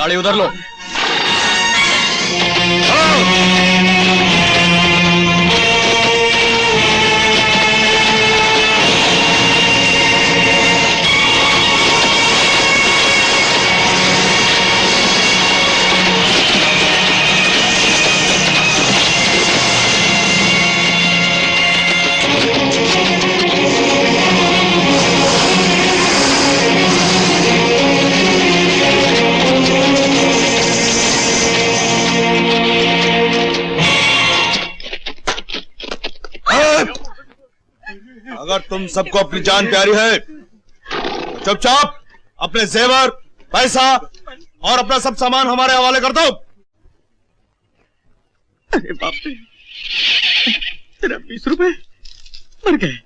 गाड़ी उधर लो। अगर तुम सबको अपनी जान प्यारी है तो चुपचाप अपने जेवर, पैसा और अपना सब सामान हमारे हवाले कर दो। अरे बाप रे, तेरा 20 रुपए मर गए।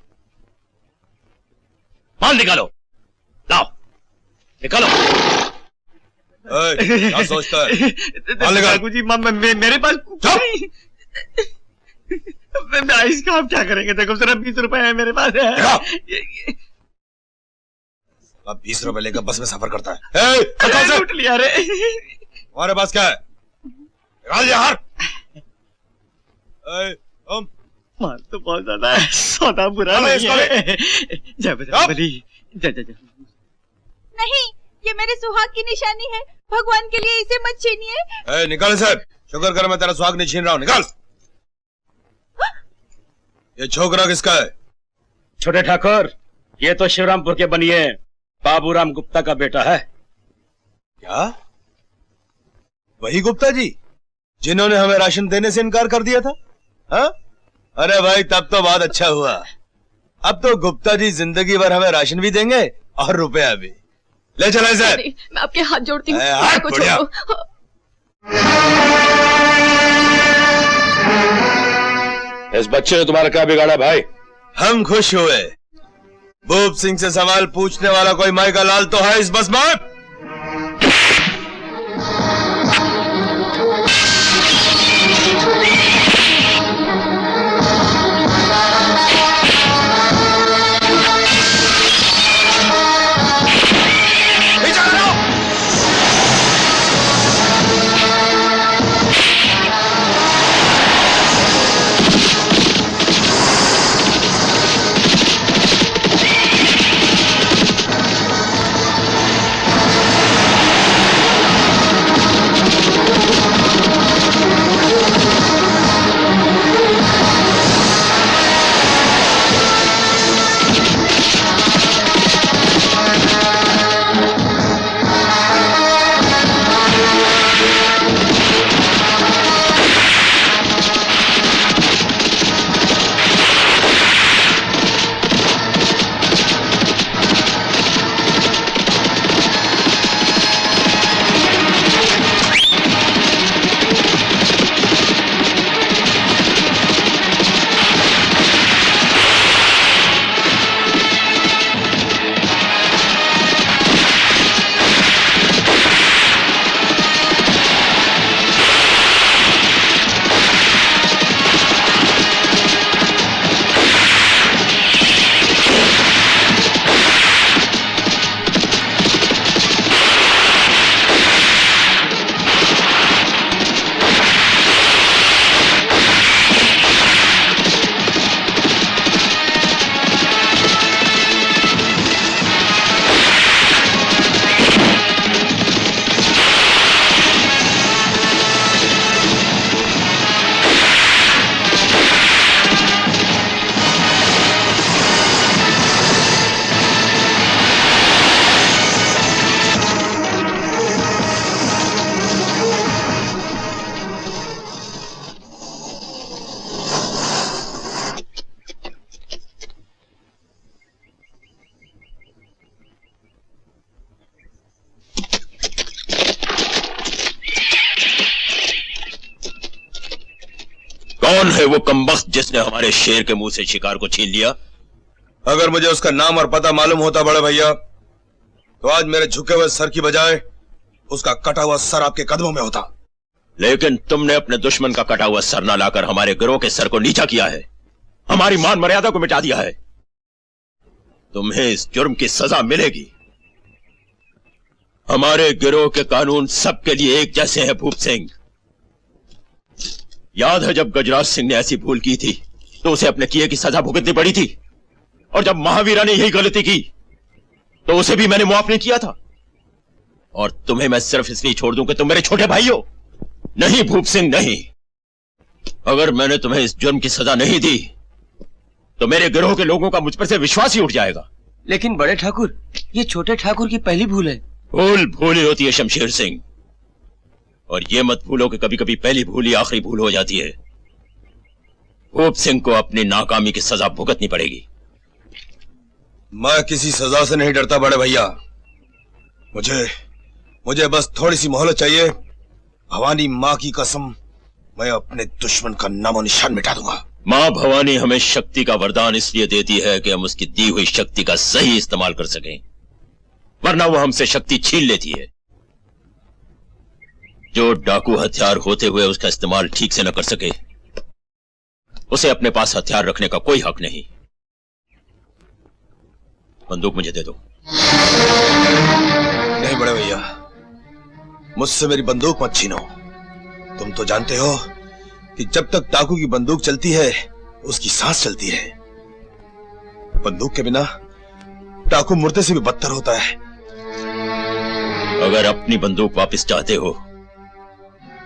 माल निकालो, लाओ निकालो। क्या सोचता है? माल निकाल। जी मेरे पास इसका आप क्या करेंगे? देखो सिर्फ 20 रुपए है मेरे पास। 20 रुपए लेकर बस में सफर करता है। लूट लिया रे। हमारे पास क्या है? निकाल यार। माल तो बहुत ज्यादा है, सौदा बुरा नहीं है। जय बजरंगबली, जय जय जय। नहीं, ये मेरे सुहाग की निशानी है, भगवान के लिए इसे मत छीनिए। निकाल इसे। शुक्र कर मैं तेरा सुहाग नहीं छीन रहा हूँ। निकाल। ये छोकरा किसका है? छोटे ठाकुर, ये तो शिवरामपुर के बनिए बाबूराम गुप्ता का बेटा है। क्या? वही गुप्ता जी जिन्होंने हमें राशन देने से इनकार कर दिया था? हा? अरे भाई, तब तो बहुत अच्छा हुआ। अब तो गुप्ता जी जिंदगी भर हमें राशन भी देंगे और रुपया भी। ले चला इसे। मैं आपके हाथ जोड़ती हूँ। इस बच्चे ने तुम्हारा क्या बिगाड़ा भाई? हम खुश हुए। भूप सिंह से सवाल पूछने वाला कोई माई का लाल तो है इस बस में? कौन है वो कमबख्त जिसने हमारे शेर के मुंह से शिकार को छीन लिया? अगर मुझे उसका नाम और पता मालूम होता बड़े भैया, तो आज मेरे झुके हुए सर की बजाय उसका कटा हुआ सर आपके कदमों में होता। लेकिन तुमने अपने दुश्मन का कटा हुआ सर न लाकर हमारे गिरोह के सर को नीचा किया है, हमारी मान मर्यादा को मिटा दिया है। तुम्हें इस जुर्म की सजा मिलेगी। हमारे गिरोह के कानून सबके लिए एक जैसे हैं भूप सिंह। याद है जब गजराज सिंह ने ऐसी भूल की थी तो उसे अपने किए की सजा भुगतनी पड़ी थी, और जब महावीरा ने यही गलती की तो उसे भी मैंने माफ नहीं किया था। और तुम्हें मैं सिर्फ इसलिए छोड़ दूं कि तुम मेरे छोटे भाई हो। नहीं भूप सिंह नहीं, अगर मैंने तुम्हें इस जुर्म की सजा नहीं दी तो मेरे गिरोह के लोगों का मुझ पर से विश्वास ही उठ जाएगा। लेकिन बड़े ठाकुर, ये छोटे ठाकुर की पहली भूल है। भूल ही होती है शमशेर सिंह, और ये मत भूलो कि कभी कभी पहली भूल ही आखिरी भूल हो जाती है। भूप सिंह को अपनी नाकामी की सजा भुगतनी पड़ेगी। मैं किसी सजा से नहीं डरता बड़े भैया। मुझे बस थोड़ी सी मोहलत चाहिए। भवानी माँ की कसम, मैं अपने दुश्मन का नामो निशान मिटा दूंगा। माँ भवानी हमें शक्ति का वरदान इसलिए देती है कि हम उसकी दी हुई शक्ति का सही इस्तेमाल कर सकें, वरना वो हमसे शक्ति छीन लेती है। जो डाकू हथियार होते हुए उसका इस्तेमाल ठीक से न कर सके, उसे अपने पास हथियार रखने का कोई हक नहीं। बंदूक मुझे दे दो। नहीं बड़े भैया, मुझसे मेरी बंदूक मत छीनो। तुम तो जानते हो कि जब तक डाकू की बंदूक चलती है उसकी सांस चलती है। बंदूक के बिना डाकू मुर्दे से भी बदतर होता है। अगर अपनी बंदूक वापस चाहते हो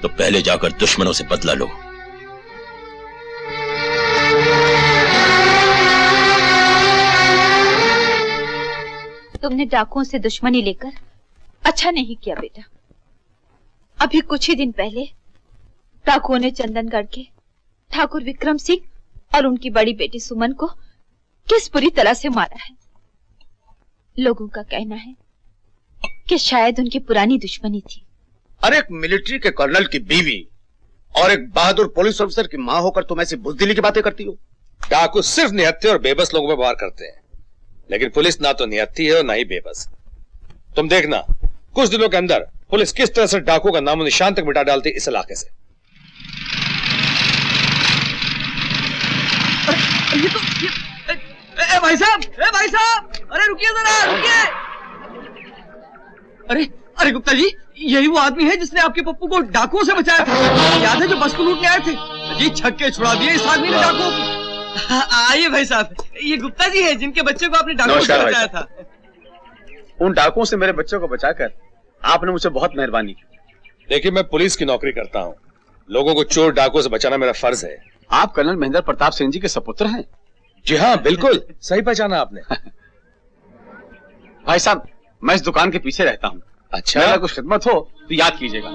तो पहले जाकर दुश्मनों से बदला लो। तुमने डाकुओं से दुश्मनी लेकर अच्छा नहीं किया बेटा। अभी कुछ ही दिन पहले डाकुओं ने चंदनगढ़ के ठाकुर विक्रम सिंह और उनकी बड़ी बेटी सुमन को किस बुरी तरह से मारा है। लोगों का कहना है कि शायद उनकी पुरानी दुश्मनी थी। अरे एक मिलिट्री के कर्नल की बीवी और एक बहादुर पुलिस ऑफिसर की मां होकर तुम ऐसी बुजदिली की बातें करती हो। डाकू सिर्फ निहत्थे और बेबस लोगों पर वार करते हैं, लेकिन पुलिस ना तो निहत्थी है और ना ही बेबस। तुम देखना कुछ दिनों के अंदर पुलिस किस तरह से डाकू का नामो निशान तक मिटा डालती इस इलाके से। भाई साहब, अरे रुकिए जरा, रुकिए। अरे गुप्ता जी, यही वो आदमी है जिसने आपके पप्पू को डाकुओं से बचाया था। याद है जो बस को लूटने आए थे? जी छक्के छुड़ा दिए इस आदमी ने डाकुओं की। आइए भाई साहब, ये गुप्ता जी है जिनके बच्चे को आपने डाकुओं से बचाया था। उन डाकुओं से मेरे बच्चों को बचाकर आपने मुझे बहुत मेहरबानी की। देखिए, मैं पुलिस की नौकरी करता हूँ, लोगों को चोर डाकुओं से बचाना मेरा फर्ज है। आप कर्नल महेंद्र प्रताप सिंह जी के सपुत्र हैं? जी हाँ, बिल्कुल सही पहचाना आपने। भाई साहब, मैं इस दुकान के पीछे रहता हूँ। अच्छा, अगर कुछ खिदमत हो तो याद कीजिएगा।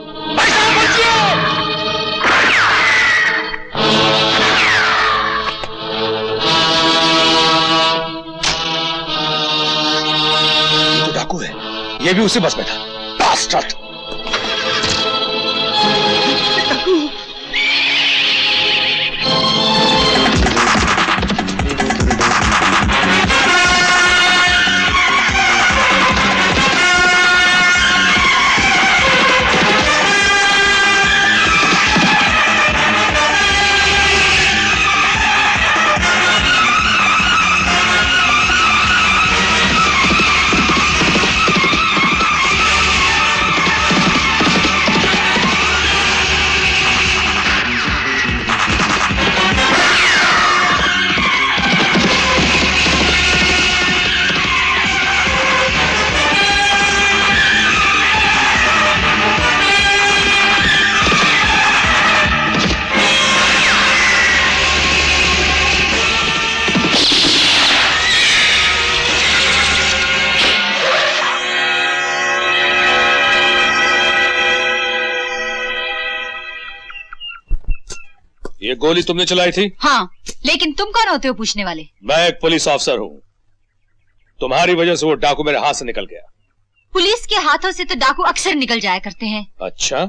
ये तो डाकू है, ये भी उसी बस में था। बास्टर्ड! ये गोली तुमने चलाई थी? हाँ, लेकिन तुम कौन होते हो पूछने वाले? मैं एक पुलिस ऑफिसर हूँ। तुम्हारी वजह से वो डाकू मेरे हाथ से निकल गया। पुलिस के हाथों से तो डाकू अक्सर निकल जाया करते हैं। अच्छा,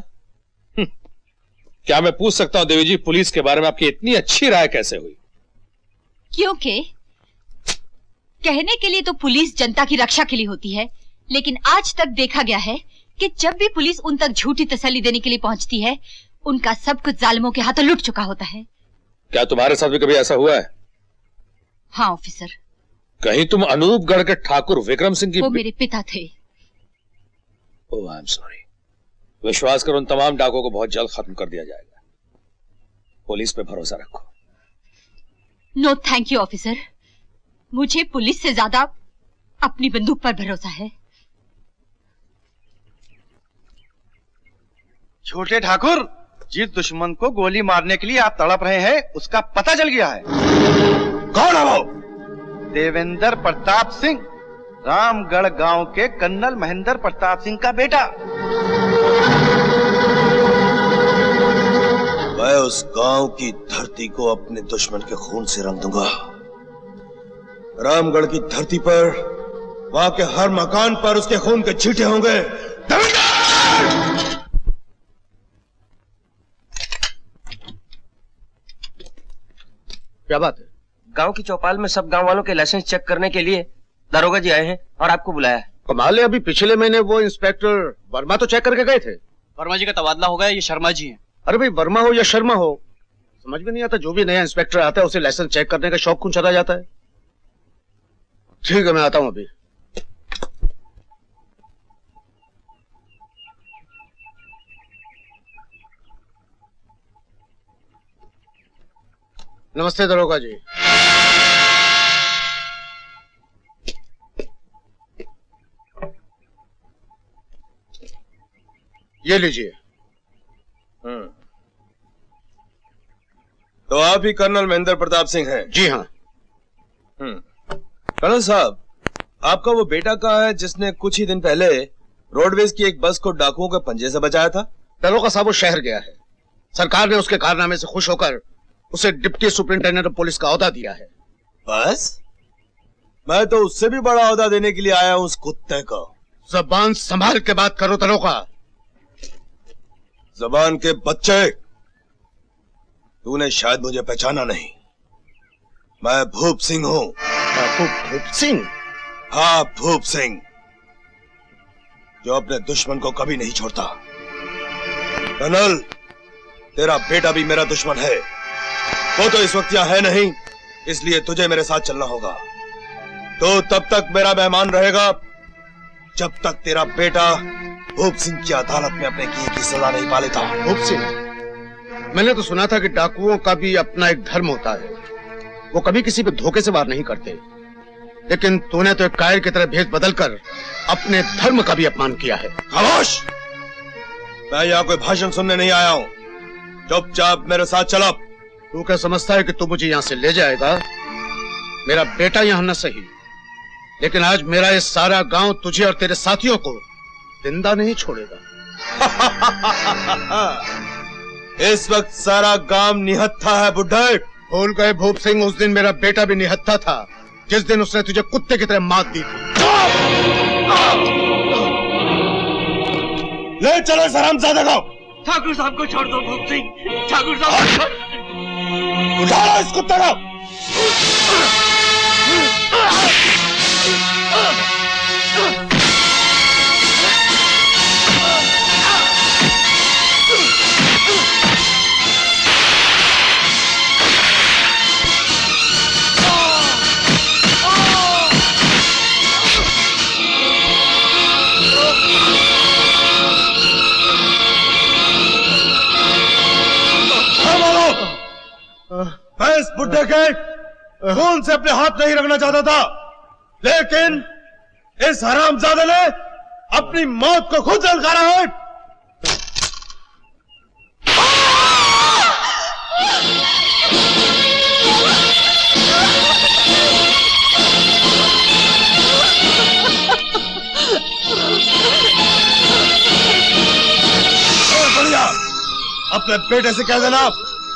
क्या मैं पूछ सकता हूँ देवी जी, पुलिस के बारे में आपकी इतनी अच्छी राय कैसे हुई? क्योंकि कहने के लिए तो पुलिस जनता की रक्षा के लिए होती है, लेकिन आज तक देखा गया है कि जब भी पुलिस उन तक झूठी तसल्ली देने के लिए पहुंचती है, उनका सब कुछ जालिमों के हाथों लुट चुका होता है। क्या तुम्हारे साथ भी कभी ऐसा हुआ है? हाँ ऑफिसर। कहीं तुम अनूपगढ़ के ठाकुर विक्रम सिंह की वो मेरे पिता थे। ओह आई एम सॉरी। विश्वास करो, उन तमाम डाकों को बहुत जल्द खत्म कर दिया जाएगा। पुलिस पे भरोसा रखो। नो थैंक यू ऑफिसर, मुझे पुलिस से ज्यादा अपनी बंदूक पर भरोसा है। छोटे ठाकुर, जिस दुश्मन को गोली मारने के लिए आप तड़प रहे हैं उसका पता चल गया है। कौन है वो? देवेंद्र प्रताप सिंह, रामगढ़ गांव के कर्नल महेंद्र प्रताप सिंह का बेटा। मैं उस गांव की धरती को अपने दुश्मन के खून से रंग दूंगा। रामगढ़ की धरती पर, वहां के हर मकान पर उसके खून के छींटे होंगे। क्या बात है? गांव की चौपाल में सब गांव वालों के लाइसेंस चेक करने के लिए दारोगा जी आए हैं और आपको बुलाया है। कमाल है, अभी पिछले महीने वो इंस्पेक्टर वर्मा तो चेक करके गए थे। वर्मा जी का तबादला हो गया, ये शर्मा जी हैं। अरे भाई, वर्मा हो या शर्मा हो, समझ में नहीं आता। जो भी नया इंस्पेक्टर आता है उसे लाइसेंस चेक करने का शौक क्यों चला जाता है। ठीक है, मैं आता हूं अभी। नमस्ते दरोगा जी। ये लीजिए। तो आप ही कर्नल महेंद्र प्रताप सिंह हैं? जी हाँ। कर्नल साहब, आपका वो बेटा कहाँ है जिसने कुछ ही दिन पहले रोडवेज की एक बस को डाकुओं के पंजे से बचाया था? दरोगा साहब, वो शहर गया है। सरकार ने उसके कारनामे से खुश होकर उसे डिप्टी सुपरिंटेंडेंट ऑफ पुलिस का ओहदा दिया है। बस? मैं तो उससे भी बड़ा ओहदा देने के लिए आया हूं उस कुत्ते को। जबान संभाल के बात करो दरोगा। जबान के बच्चे, तूने शायद मुझे पहचाना नहीं। मैं भूप सिंह हूं। भूप सिंह? हाँ, भूप सिंह, जो अपने दुश्मन को कभी नहीं छोड़ता। कर्नल, तेरा बेटा भी मेरा दुश्मन है। वो तो इस वक्त यहाँ है नहीं, इसलिए तुझे मेरे साथ चलना होगा। तो तब तक मेरा मेहमान रहेगा जब तक तेरा बेटा भूप सिंह की अदालत में अपने किए की सजा नहीं पा लेता। भूप सिंह? मैंने तो सुना था कि डाकुओं का भी अपना एक धर्म होता है। वो कभी किसी पे धोखे से वार नहीं करते, लेकिन तूने तो एक कायर की तरह भेष बदलकर अपने धर्म का भी अपमान किया है। खामोश! मैं यहाँ कोई भाषण सुनने नहीं आया हूँ। चुपचाप मेरे साथ चलो। तू क्या समझता है कि तू मुझे यहाँ से ले जाएगा? मेरा बेटा यहाँ न सही, लेकिन आज मेरा ये सारा गांव तुझे और तेरे साथियों को जिंदा नहीं छोड़ेगा। इस वक्त सारा गांव निहत्था है बुड्ढे। भूल गए भूप सिंह, उस दिन मेरा बेटा भी निहत्था था, जिस दिन उसने तुझे कुत्ते की तरह मात दी थी। ले चलो इस हरामजादे को। ठाकुर साहब को छोड़ दो भूप सिंह। ठाकुर साहब, उठा लो इस कुत्ते को। मैं इस बुड्ढे के खून से अपने हाथ नहीं रखना चाहता था, लेकिन इस हरामजादे ने अपनी मौत को खुद ललकारा है। बढ़िया, अपने बेटे से कह देना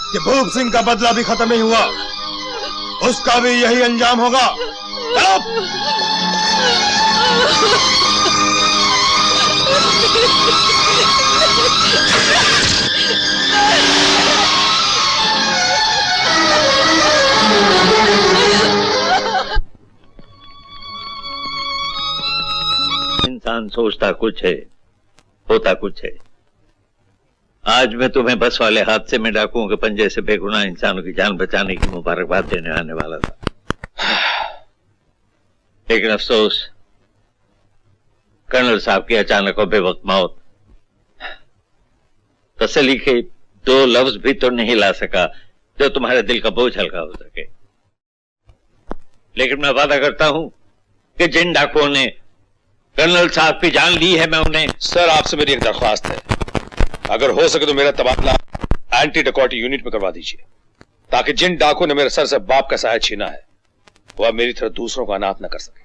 कि भूप सिंह का बदला भी खत्म नहीं हुआ, उसका भी यही अंजाम होगा। चलो। इंसान सोचता कुछ है, होता कुछ है। आज मैं तुम्हें बस वाले हादसे में डाकुओं के पंजे से बेगुनाह इंसानों की जान बचाने की मुबारकबाद देने आने वाला था, लेकिन अफसोस कर्नल साहब की अचानक और बेवक्त मौत। तसल्ली के 2 लफ्ज भी तो नहीं ला सका जो तुम्हारे दिल का बोझ हल्का हो सके। लेकिन मैं वादा करता हूं कि जिन डाकुओं ने कर्नल साहब की जान ली है, मैं उन्हें। सर, आपसे मेरी एक दरख्वास्त है, अगर हो सके तो मेरा तबादला एंटी डकॉटी यूनिट में करवा दीजिए, ताकि जिन डाकुओं ने मेरे सर से बाप का साया छीना है वह मेरी तरह दूसरों को अनाथ न कर सके।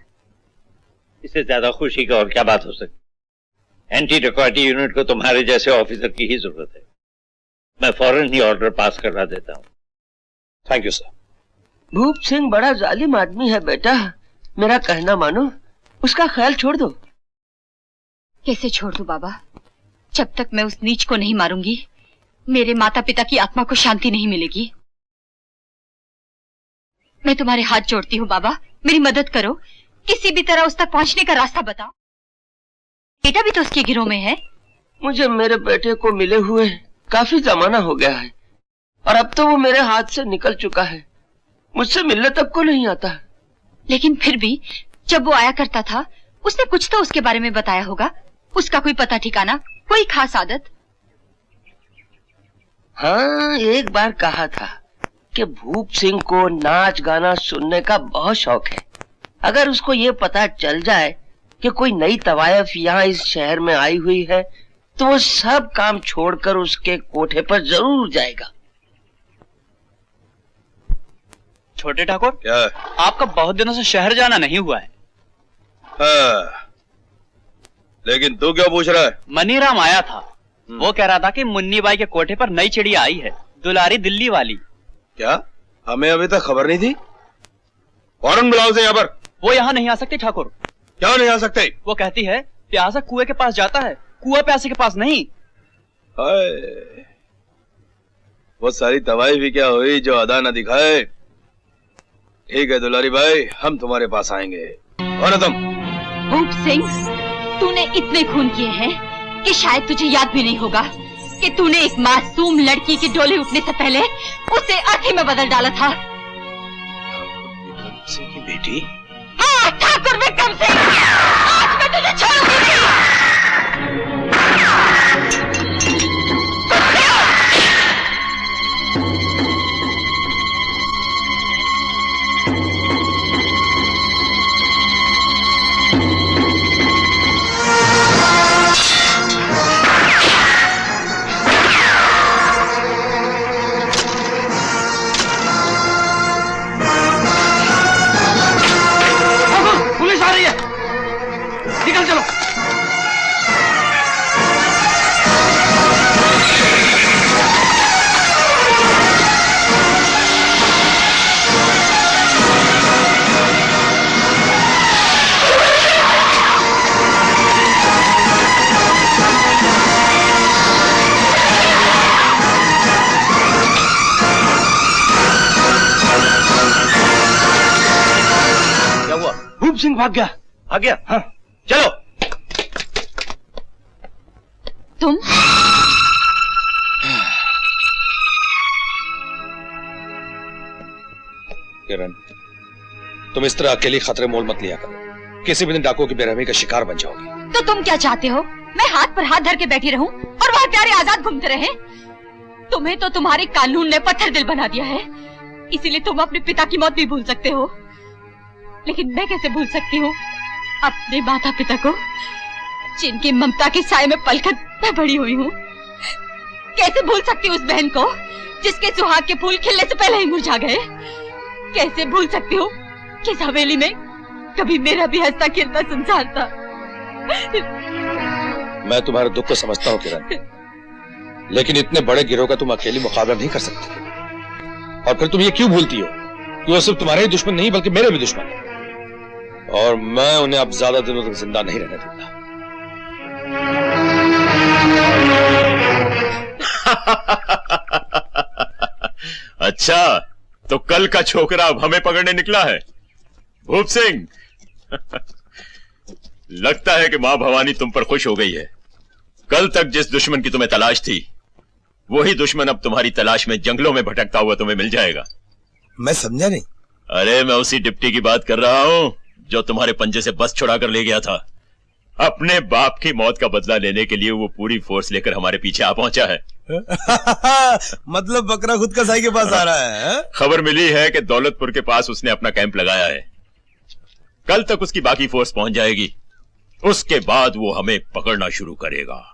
इससे ज्यादा खुशी की और क्या बात हो सकती। एंटी डकॉटी यूनिट को तुम्हारे जैसे ऑफिसर की ही जरूरत है। मैं फौरन ही ऑर्डर पास करवा देता हूं। Thank you sir. भूप सिंह बड़ा जालिम आदमी है बेटा, मेरा कहना मानो, उसका ख्याल छोड़ दो। कैसे छोड़ दूं बाबा? जब तक मैं उस नीच को नहीं मारूंगी, मेरे माता पिता की आत्मा को शांति नहीं मिलेगी। मैं तुम्हारे हाथ जोड़ती हूँ बाबा, मेरी मदद करो, किसी भी तरह उस तक पहुंचने का रास्ता बताओ। बेटा भी तो उसके गिरोह में है। मुझे मेरे बेटे को मिले हुए काफी जमाना हो गया है, और अब तो वो मेरे हाथ से निकल चुका है, मुझसे मिलने तक को नहीं आता। लेकिन फिर भी जब वो आया करता था, उसने कुछ तो उसके बारे में बताया होगा। उसका कोई पता ठिकाना, कोई खास आदत? हाँ, एक बार कहा था कि भूप सिंह को नाच गाना सुनने का बहुत शौक है। अगर उसको ये पता चल जाए कि कोई नई तवायफ यहाँ इस शहर में आई हुई है, तो वो सब काम छोड़कर उसके कोठे पर जरूर जाएगा। छोटे ठाकुर, क्या? आपका बहुत दिनों से शहर जाना नहीं हुआ है। हाँ, लेकिन तू क्या पूछ रहा है? मनीराम आया था, वो कह रहा था कि मुन्नी बाई के कोठे पर नई चिड़िया आई है, दुलारी दिल्ली वाली। क्या? हमें अभी तक खबर नहीं थी? फौरन बुलाओ उसे यहाँ पर। वो यहाँ नहीं आ सकती ठाकुर। क्या नहीं आ सकते? वो कहती है प्यासा कुएं के पास जाता है, कुआं प्यासे के पास नहीं। हाय, वो सारी तबाही भी क्या हुई जो अदा न दिखाए। ठीक है दुलारी भाई, हम तुम्हारे पास आएंगे। कौन है तुम? भूप सिंह, तूने इतने खून किए हैं कि शायद तुझे याद भी नहीं होगा कि तूने एक मासूम लड़की की डोली उठने से पहले उसे अर्थी में बदल डाला था। सिंह की बेटी? हाँ, ठाकुर विक्रम सिंह, आज मैं तुझे छोड़ूंगी नहीं। पुलिस आ रही है, निकल चलो। क्या हुआ? भूप सिंह भाग गया। आ गया? हाँ, चलो। तुम? किरण, तुम इस तरह अकेली खतरे मोल मत लिया करो, किसी भी दिन डाकुओं की बेरहमी का शिकार बन जाओगी। तो तुम क्या चाहते हो? मैं हाथ पर हाथ धर के बैठी रहूं और वह प्यारे आजाद घूमते रहे? तुम्हें तो तुम्हारे कानून ने पत्थर दिल बना दिया है, इसीलिए तुम अपने पिता की मौत भी भूल सकते हो। लेकिन मैं कैसे भूल सकती हूँ अपने माता पिता को, जिनकी ममता के साए में पलकर मैं बड़ी हुई हूँ? कैसे भूल सकती हूँ उस बहन को जिसके सुहाग के फूल खिलने से पहले ही मुरझा गए? कैसे भूल सकती हूँ कि इस हवेली में कभी मेरा भी हंसता खेलता संसार था? मैं तुम्हारे दुख को समझता हूँ किरण, लेकिन इतने बड़े गिरोह का तुम अकेली मुकाबला नहीं कर सकती। और फिर तुम ये क्यों भूलती हो कि वो सिर्फ तुम्हारे ही दुश्मन नहीं बल्कि मेरे भी दुश्मन है, और मैं उन्हें अब ज्यादा दिनों तक जिंदा नहीं रहने दूंगा। अच्छा, तो कल का छोकरा अब हमें पकड़ने निकला है? भूप सिंह, लगता है कि मां भवानी तुम पर खुश हो गई है। कल तक जिस दुश्मन की तुम्हें तलाश थी, वही दुश्मन अब तुम्हारी तलाश में जंगलों में भटकता हुआ तुम्हें मिल जाएगा। मैं समझा नहीं। अरे मैं उसी डिप्टी की बात कर रहा हूं जो तुम्हारे पंजे से बस छुड़ा कर ले गया था। अपने बाप की मौत का बदला लेने के लिए वो पूरी फोर्स लेकर हमारे पीछे आ पहुंचा है। मतलब बकरा खुद कसाई के पास आ रहा है? खबर मिली है कि दौलतपुर के पास उसने अपना कैंप लगाया है। कल तक उसकी बाकी फोर्स पहुंच जाएगी, उसके बाद वो हमें पकड़ना शुरू करेगा।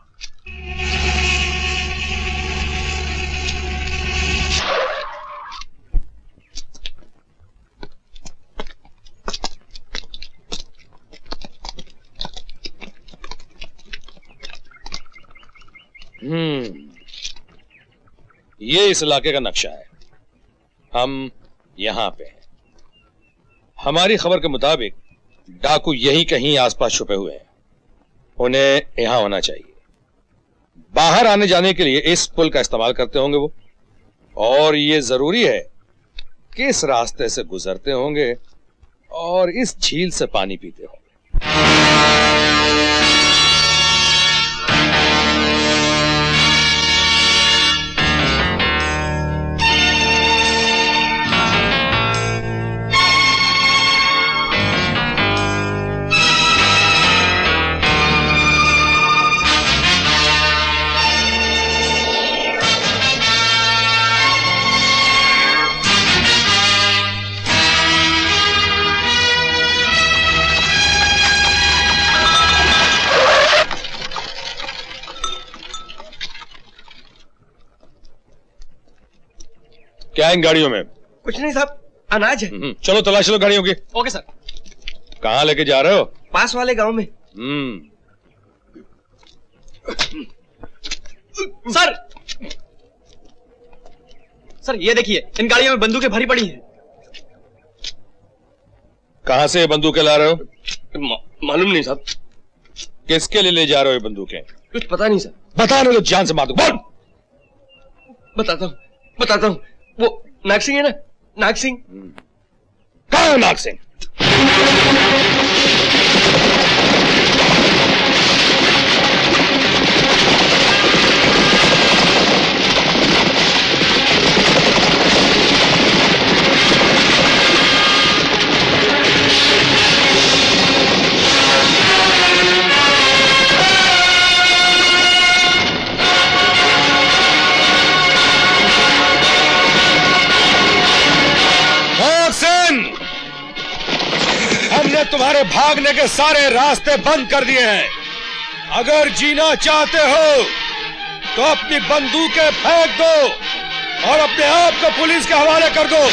ये इस इलाके का नक्शा है। हम यहां पे हैं। हमारी खबर के मुताबिक डाकू यहीं कहीं आसपास छुपे हुए हैं। उन्हें यहां होना चाहिए। बाहर आने जाने के लिए इस पुल का इस्तेमाल करते होंगे वो, और ये जरूरी है कि इस रास्ते से गुजरते होंगे और इस झील से पानी पीते होंगे। क्या इन गाड़ियों में? कुछ नहीं साहब, अनाज है। चलो तलाश लो गाड़ियों की। Okay sir. कहां लेके जा रहे हो? पास वाले गांव में। सर सर ये देखिए, इन गाड़ियों में बंदूकें भरी पड़ी हैं। कहां से ये बंदूकें ला रहे हो? मालूम नहीं साहब। किसके लिए ले जा रहे हो ये बंदूकें? कुछ पता नहीं सर। बताने तो जान से मार दूं। बोल। बताता हूँ। वो नाग सिंह है ना, नाग सिंह। कहां है नाग सिंह? हमने तुम्हारे भागने के सारे रास्ते बंद कर दिए हैं। अगर जीना चाहते हो तो अपनी बंदूकें फेंक दो और अपने आप को पुलिस के हवाले कर दो।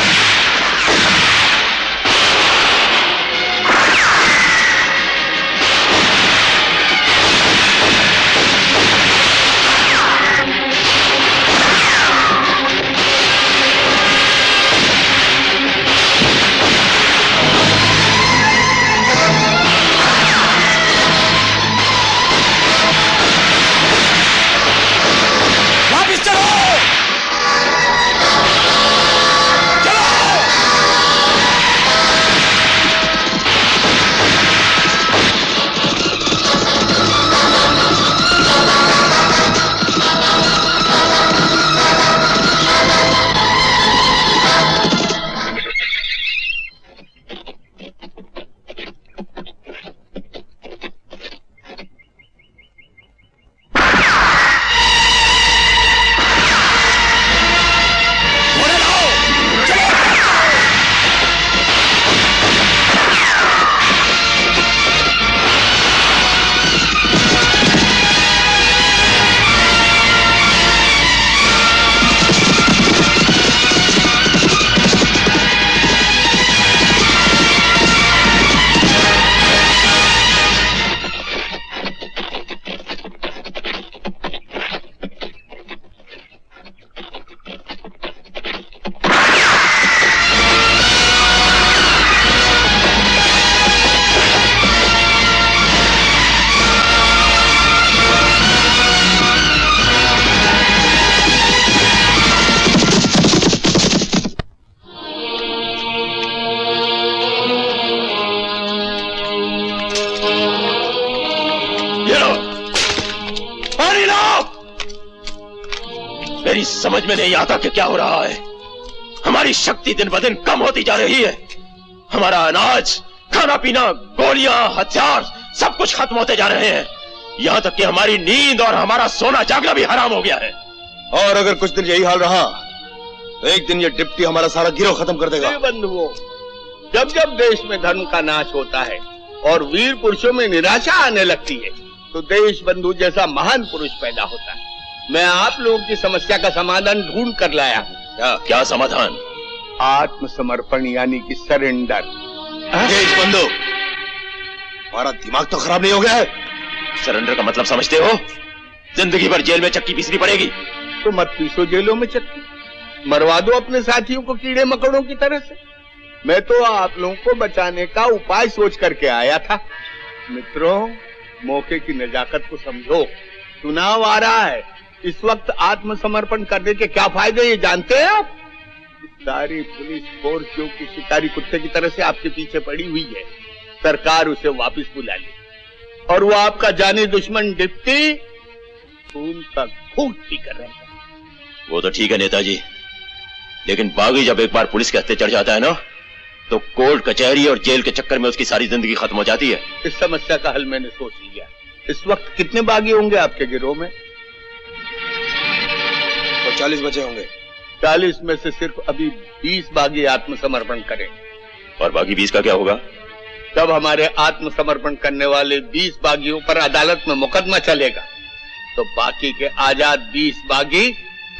मेरी समझ में नहीं आता कि क्या हो रहा है। हमारी शक्ति दिन ब दिन कम होती जा रही है। हमारा अनाज, खाना पीना, गोलियां, हथियार सब कुछ खत्म होते जा रहे हैं। यहाँ तक कि हमारी नींद और हमारा सोना जागना भी हराम हो गया है। और अगर कुछ दिन यही हाल रहा तो एक दिन ये डिप्टी हमारा सारा गिरोह खत्म कर देगा। बंधुओं, जब जब देश में धर्म का नाश होता है और वीर पुरुषों में निराशा आने लगती है तो देश बंधु जैसा महान पुरुष पैदा होता है। मैं आप लोगों की समस्या का समाधान ढूंढ कर लाया हूँ। क्या समाधान? आत्मसमर्पण यानी कि सरेंडर। देश बंधु, हमारा दिमाग तो खराब नहीं हो गया है? सरेंडर का मतलब समझते हो? जिंदगी भर जेल में चक्की पीसनी पड़ेगी। तो मत पीसो जेलों में चक्की, मरवा दो अपने साथियों को कीड़े मकड़ों की तरह से। मैं तो आप लोगों को बचाने का उपाय सोच करके आया था। मित्रों, मौके की नजाकत को समझो। चुनाव आ रहा है, इस वक्त आत्मसमर्पण करने के क्या फायदे ये जानते हैं आप? सारी पुलिस फोर्स जो कि शिकारी कुत्ते की तरह से आपके पीछे पड़ी हुई है, सरकार उसे वापस बुला ले। और वो आपका जानी दुश्मन डिप्टी खून का घूंट पीकर रहेगा। वो तो ठीक है नेताजी, लेकिन बागी जब एक बार पुलिस के हत्थे चढ़ जाता है ना, तो कोर्ट कचहरी और जेल के चक्कर में उसकी सारी जिंदगी खत्म हो जाती है। इस समस्या का हल मैंने सोच लिया। इस वक्त कितने बागी होंगे आपके गिरोह में? तो 40 बचे होंगे। 40 में से सिर्फ अभी 20 बागी आत्मसमर्पण करें। और बाकी 20 का क्या होगा? तब हमारे आत्मसमर्पण करने वाले 20 बागियों पर अदालत में मुकदमा चलेगा, तो बाकी के आजाद 20 बागी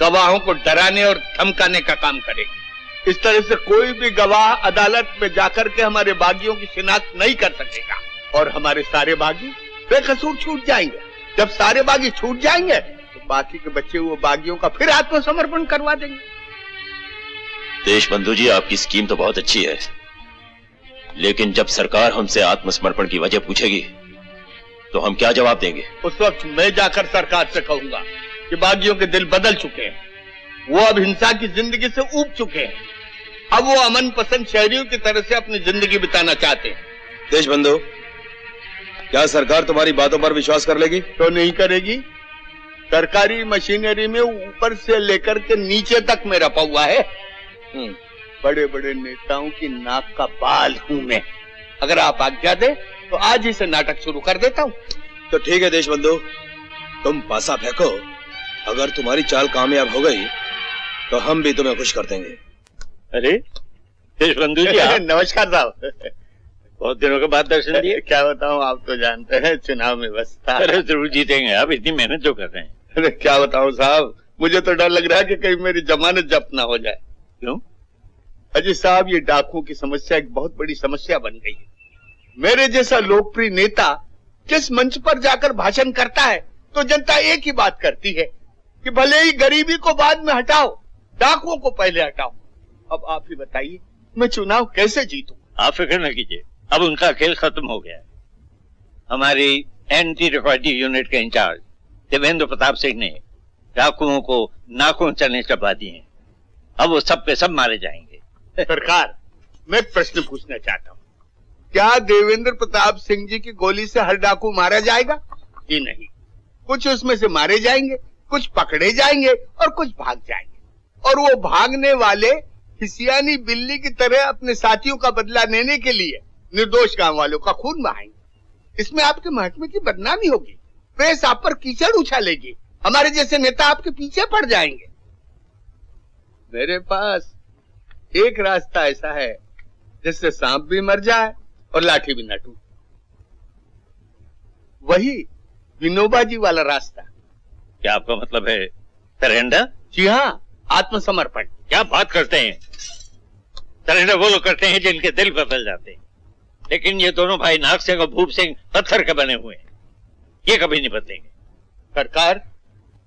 गवाहों को डराने और धमकाने का काम करेंगे। इस तरह से कोई भी गवाह अदालत में जाकर के हमारे बागियों की शिनाख्त नहीं कर सकेगा और हमारे सारे बागी बेकसूर छूट जाएंगे। जब सारे बागी छूट जाएंगे तो बाकी के बच्चे वो बागियों का फिर आत्मसमर्पण करवा देंगे। देशबंधु जी, आपकी स्कीम तो बहुत अच्छी है, लेकिन जब सरकार हमसे आत्मसमर्पण की वजह पूछेगी तो हम क्या जवाब देंगे? उस वक्त मैं जाकर सरकार से कहूंगा कि बागियों के दिल बदल चुके हैं, वो अब हिंसा की जिंदगी से ऊब चुके हैं, अब वो अमन पसंद शहरियों की तरह से अपनी जिंदगी बिताना चाहते हैं। देशबंधु, क्या सरकार तुम्हारी बातों पर विश्वास कर लेगी? तो नहीं करेगी। सरकारी मशीनरी में ऊपर से लेकर के नीचे तक मेरा पौवा है। बड़े बड़े नेताओं की नाक का बाल हूं मैं। अगर आप आज्ञा दे तो आज ही से नाटक शुरू कर देता हूं। तो ठीक है देशबंधु, तुम पासा फेंको। अगर तुम्हारी चाल कामयाब हो गई तो हम भी तुम्हें खुश कर देंगे। अरे देशबंधु जी, नमस्कार साहब। बहुत दिनों के बाद दर्शन दिए। क्या बताऊं, आप तो जानते हैं चुनाव में बसता। अरे जरूर जीतेंगे, आप इतनी मेहनत जो कर रहे हैं। अरे क्या बताऊं साहब, मुझे तो डर लग रहा है कि कहीं मेरी जमानत जब्त ना हो जाए। क्यों? अजय साहब, ये डाकुओं की समस्या एक बहुत बड़ी समस्या बन गई है। मेरे जैसा लोकप्रिय नेता जिस मंच पर जाकर भाषण करता है तो जनता एक ही बात करती है कि भले ही गरीबी को बाद में हटाओ, डाकुओं को पहले हटाओ। अब आप ही बताइए, मैं चुनाव कैसे जीतूं? आप फिक्र न कीजिए, अब उनका खेल खत्म हो गया है। हमारी एंटी रिकॉर्डिंग यूनिट के इंचार्ज देवेंद्र प्रताप सिंह ने डाकुओं को नाखून चने चबा दिए हैं। अब वो सब पे सब मारे जाएंगे। सरकार, मैं एक प्रश्न पूछना चाहता हूँ, क्या देवेंद्र प्रताप सिंह जी की गोली से हर डाकू मारा जाएगा? जी नहीं, कुछ उसमें से मारे जाएंगे, कुछ पकड़े जाएंगे और कुछ भाग जाएंगे। और वो भागने वाले हिसियानी बिल्ली की तरह अपने साथियों का बदला लेने के लिए निर्दोष गांव वालों का खून बहाएंगे। इसमें आपके महकमे की बदनामी होगी, प्रेस आप पर कीचड़ उछालेगी, हमारे जैसे नेता आपके पीछे पड़ जाएंगे। मेरे पास एक रास्ता ऐसा है जिससे सांप भी मर जाए और लाठी भी न टूटे, वही विनोबा जी वाला रास्ता। क्या आपका मतलब है सरेंडर? जी हाँ, आत्मसमर्पण। क्या बात करते हैं? सरेंडर वो लोग करते हैं जिनके दिल बदल जाते हैं, लेकिन ये दोनों भाई नाग सिंह और भूप सिंह पत्थर के बने हुए हैं, ये कभी नहीं बदलेंगे। सरकार,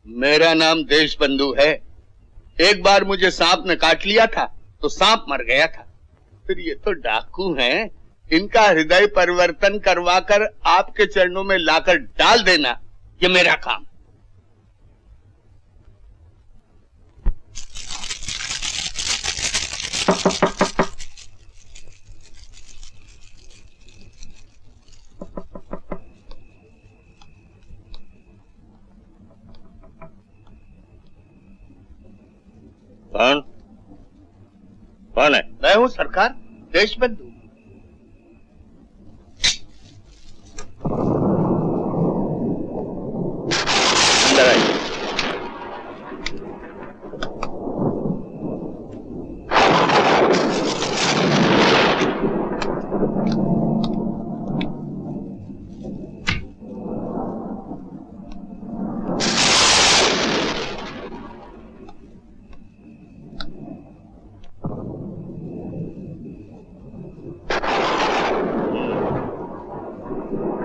मेरा नाम देशबंधु है। एक बार मुझे सांप ने काट लिया था तो सांप मर गया था, फिर ये तो डाकू हैं, इनका हृदय परिवर्तन करवाकर आपके चरणों में लाकर डाल देना ये मेरा काम। कौन है? मैं हूं सरकार, देशबंधु।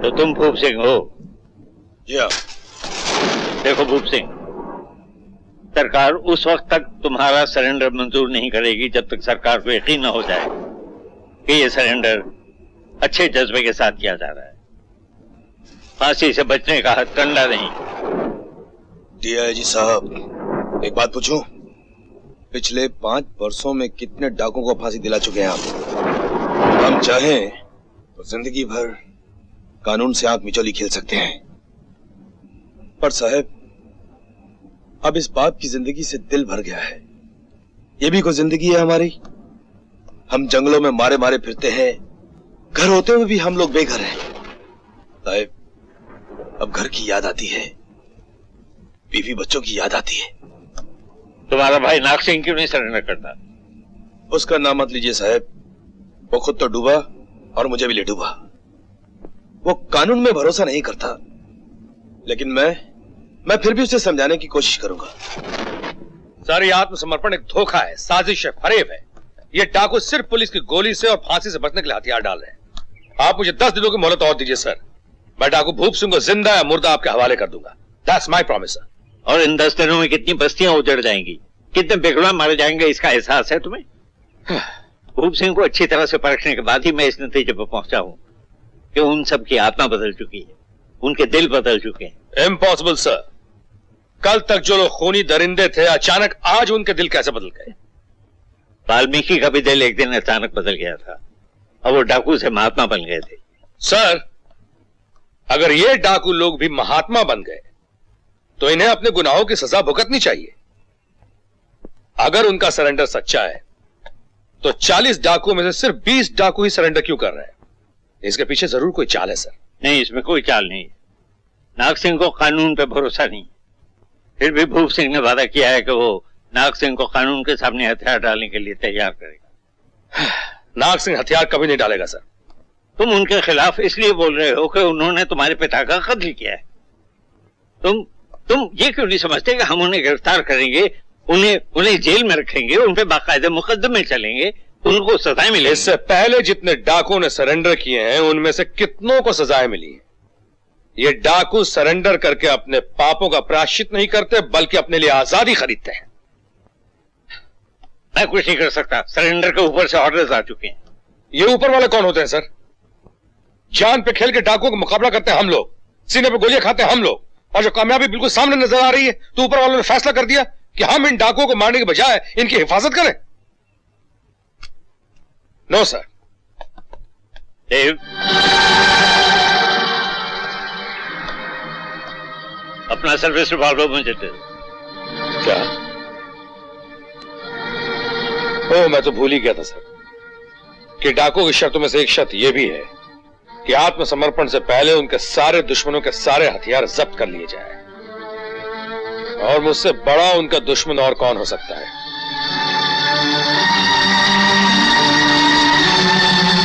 तो तुम भूप सिंह हो? जी हाँ। देखो भूप सिंह, सरकार उस वक्त तक तुम्हारा सरेंडर मंजूर नहीं करेगी जब तक सरकार को यकीन न हो जाए कि ये सरेंडर अच्छे जज्बे के साथ किया जा रहा है। फांसी से बचने का हथकंडा नहीं। डीआईजी साहब, एक बात पूछूं? पिछले 5 वर्षों में कितने डाकुओं को फांसी दिला चुके हैं आप? हम चाहें तो जिंदगी भर कानून से आंख मिचौली खेल सकते हैं, पर साहब अब इस बाप की जिंदगी से दिल भर गया है। ये भी कोई जिंदगी है हमारी? हम जंगलों में मारे मारे फिरते हैं, घर होते हुए भी हम लोग बेघर हैं। साहब अब घर की याद आती है, बीवी बच्चों की याद आती है। तुम्हारा भाई नाग सिंह क्यों नहीं सरेंडर करता? उसका नाम मत लीजिए साहब, वो खुद तो डूबा और मुझे भी ले डूबा। वो कानून में भरोसा नहीं करता, लेकिन मैं फिर भी उसे समझाने की कोशिश करूंगा। सर, ये आत्मसमर्पण एक धोखा है, साजिश है, फरेब है। ये डाकू सिर्फ पुलिस की गोली से और फांसी से बचने के लिए हथियार डाल रहे हैं। आप मुझे 10 दिनों की मोहलत और दीजिए सर, मैं डाकू भूप सिंह को जिंदा या मुर्दा आपके हवाले कर दूंगा। That's my promise sir. और इन 10 दिनों में कितनी बस्तियां उजड़ जाएंगी, कितने बेगुनाह मारे जाएंगे, इसका एहसास है तुम्हें? भूप सिंह को अच्छी तरह से परखने के बाद ही मैं इस नतीजे पर पहुंचा हूं कि उन सब की आत्मा बदल चुकी है, उनके दिल बदल चुके हैं। इम्पॉसिबल सर, कल तक जो लोग खूनी दरिंदे थे, अचानक आज उनके दिल कैसे बदल गए? वाल्मीकि का भी दिल एक दिन अचानक बदल गया था और वो डाकू से महात्मा बन गए थे। सर, अगर ये डाकू लोग भी महात्मा बन गए तो इन्हें अपने गुनाहों की सजा भुगतनी चाहिए। अगर उनका सरेंडर सच्चा है तो 40 डाकुओं में से सिर्फ 20 डाकू ही सरेंडर क्यों कर रहे हैं? इसके पीछे जरूर कोई चाल है सर। नहीं, इसमें कोई चाल नहीं है। नाग सिंह को कानून पे भरोसा नहीं, फिर भी भूप सिंह ने वादा किया है कि वो नाग सिंह को कानून के सामने हथियार डालने के लिए तैयार करेगा। नाग सिंह हथियार कभी नहीं डालेगा सर। तुम उनके खिलाफ इसलिए बोल रहे हो कि उन्होंने तुम्हारे पिता का कत्ल किया है। तुम ये क्यों नहीं समझते कि हम उन्हें गिरफ्तार करेंगे, उन्हें जेल में रखेंगे, उन पे बाकायदे मुकदमे चलेंगे, उनको सजाएं मिलेंगी। इससे पहले जितने डाकुओं ने सरेंडर किए हैं उनमें से कितनों को सजाएं मिली है। ये डाकू सरेंडर करके अपने पापों का प्रायश्चित नहीं करते, बल्कि अपने लिए आजादी खरीदते हैं। मैं कुछ नहीं कर सकता, सरेंडर के ऊपर से ऑर्डर्स आ चुके हैं। ये ऊपर वाले कौन होते हैं सर? जान पे खेल के डाकुओं का मुकाबला करते हैं हम लोग, सीने पे गोलियां खाते हैं हम लोग, और जो कामयाबी बिल्कुल सामने नजर आ रही है तो ऊपर वालों ने फैसला कर दिया कि हम इन डाकुओं को मारने के बजाय इनकी हिफाजत करें। No sir. देव, अपना सर्विस रिवॉल्वर मुझे दे। क्या? ओ, मैं तो भूल ही गया था सर कि डाकुओं की शर्तों में से एक शर्त यह भी है कि आत्मसमर्पण से पहले उनके सारे दुश्मनों के सारे हथियार जब्त कर लिए जाए, और मुझसे बड़ा उनका दुश्मन और कौन हो सकता है?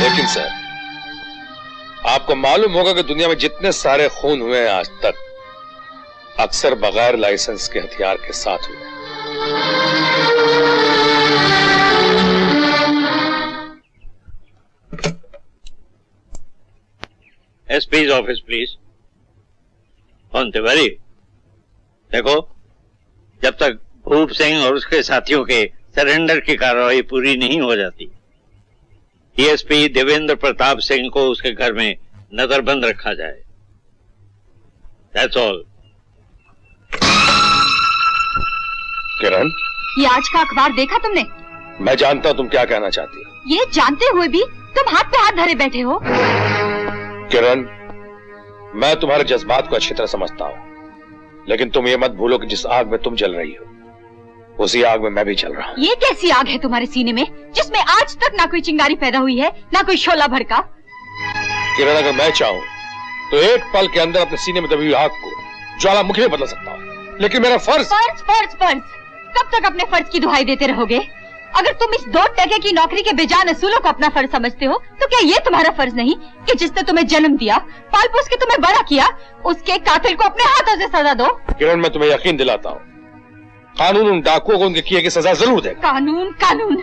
लेकिन सर, आपको मालूम होगा कि दुनिया में जितने सारे खून हुए हैं आज तक, अक्सर बगैर लाइसेंस के हथियार के साथ हुए। एसपी's ऑफिस प्लीज। ऑन तिवारी, देखो, जब तक भूप सिंह और उसके साथियों के सरेंडर की कार्रवाई पूरी नहीं हो जाती, डीएसपी देवेंद्र प्रताप सिंह को उसके घर में नजरबंद रखा जाए। That's all। किरण, ये आज का अखबार देखा तुमने? मैं जानता हूं तुम क्या कहना चाहती हो। ये जानते हुए भी तुम हाथ पे हाथ धरे बैठे हो। किरण, मैं तुम्हारे जज्बात को अच्छी तरह समझता हूं, लेकिन तुम ये मत भूलो कि जिस आग में तुम जल रही हो उसी आग में मैं भी जल रहा हूं। ये कैसी आग है तुम्हारे सीने में जिसमें आज तक ना कोई चिंगारी पैदा हुई है, ना कोई शोला भड़का? किरण, अगर मैं चाहूं तो एक पल के अंदर अपने सीने में दबी हुई आग को ज्वालामुखी में बदल सकता हूं, लेकिन मेरा फर्ज कब तक अपने फर्ज की दुहाई देते रहोगे? अगर तुम इस 2 टके की नौकरी के बेजान असूलों को अपना फर्ज समझते हो तो क्या ये तुम्हारा फर्ज नहीं कि जिसने तुम्हें जन्म दिया, पाल पोस के तुम्हें बड़ा किया, उसके कातिल को अपने हाथों से सजा दो? किरण, मैं तुम्हें यकीन दिलाता हूँ, कानून उन डाकुओं को उनके किए की सजा जरूर देगा। कानून कानून,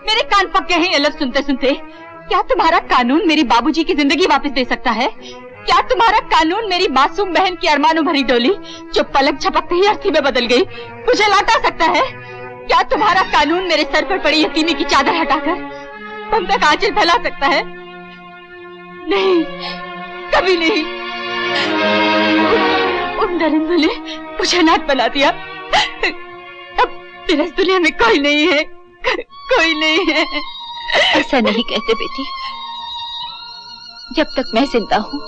मेरे कान पक्के हैं ये लफ्ज सुनते सुनते। क्या तुम्हारा कानून मेरी बाबूजी की जिंदगी वापस दे सकता है? क्या तुम्हारा कानून मेरी मासूम बहन की अरमानों भरी डोली जो पलक झपकते ही अर्थी में बदल गई मुझे लौटा सकता है? क्या तुम्हारा कानून मेरे सर पर पड़ी यतीमी की चादर हटाकर तुम तक आंचल फैला सकता है? नहीं, कभी नहीं। उन दरिंदों ने मुझे अनाथ बना दिया। अब मेरे इस दुनिया में कोई नहीं है, कोई नहीं है। ऐसा नहीं कहते बेटी। जब तक मैं जिंदा हूँ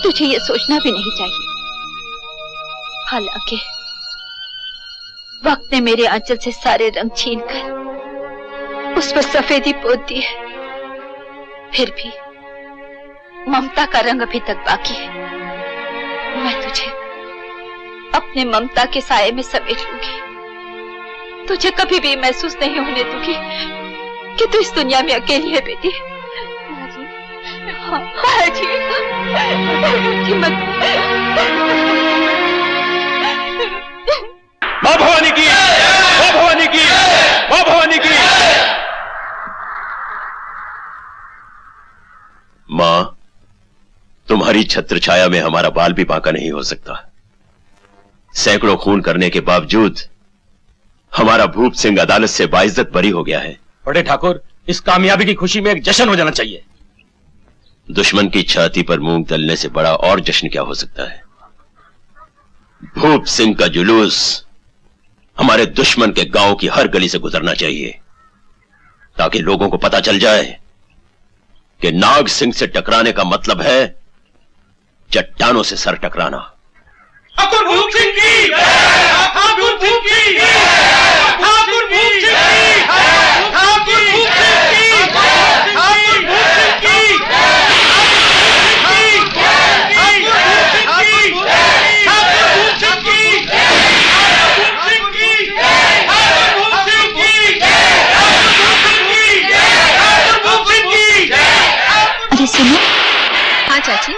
तुझे ये सोचना भी नहीं चाहिए। हालांकि वक्त ने मेरे आंचल से सारे रंग छीनकर उस पर सफेदी पोत दी है, फिर भी ममता का रंग अभी तक बाकी है। मैं तुझे अपने ममता के साये में समेट लूंगी। तुझे कभी भी महसूस नहीं होने दूंगी कि तू इस दुनिया में अकेली है बेटी। जी, जी मत। माँ भवानी की, माँ भवानी की, माँ भवानी की। माँ, तुम्हारी छत्र छाया में हमारा बाल भी बांका नहीं हो सकता। सैकड़ों खून करने के बावजूद हमारा भूप सिंह अदालत से बाइज्जत बरी हो गया है। बड़े ठाकुर, इस कामयाबी की खुशी में एक जश्न हो जाना चाहिए। दुश्मन की छाती पर मूंग तलने से बड़ा और जश्न क्या हो सकता है? भूप सिंह का जुलूस हमारे दुश्मन के गांव की हर गली से गुजरना चाहिए, ताकि लोगों को पता चल जाए कि नाग सिंह से टकराने का मतलब है चट्टानों से सर टकराना। ठाकुर भूप सिंह की, ठाकुर भूप सिंह की, ठाकुर भूप सिंह की, ठाकुर भूप सिंह की, ठाकुर भूप सिंह की, अरे सुनो। हाँ चाची।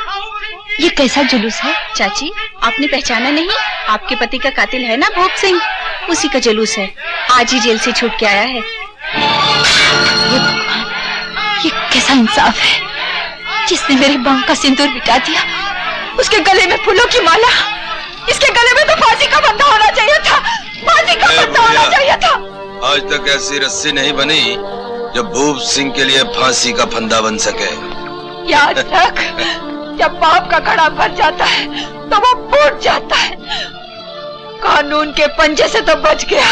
ये कैसा जुलूस है? चाची, आपने पहचाना नहीं? आपके पति का कातिल है ना भूप सिंह, उसी का जुलूस है। आज ही जेल से छूट के आया है। ये कैसा इंसाफ है? जिसने मेरे बांग का सिंदूर मिटा दिया उसके गले में फूलों की माला, इसके गले में तो फांसी का बंधा होना चाहिए था। फांसी का बंधा होना चाहिए था। आज तक ऐसी रस्सी नहीं बनी जो भूप सिंह के लिए फांसी का फंदा बन सके। याद रख, जब पाप का घड़ा भर जाता है तो वो फूट जाता है। कानून के पंजे से तो बच गया,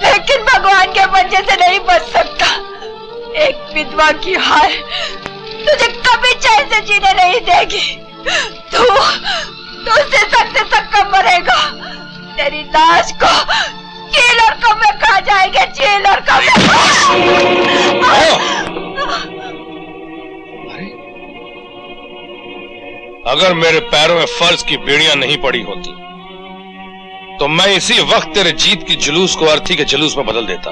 लेकिन भगवान के पंजे से नहीं बच सकता। एक विधवा की हार तुझे कभी चैन से जीने नहीं देगी। तू उससे सख्त से सख्त मरेगा। तेरी लाश को चील और कौवे खा जाएंगे, चील और कौवे। अगर मेरे पैरों में फर्ज की बेड़ियां नहीं पड़ी होती तो मैं इसी वक्त तेरे जीत की जुलूस को अर्थी के जुलूस में बदल देता,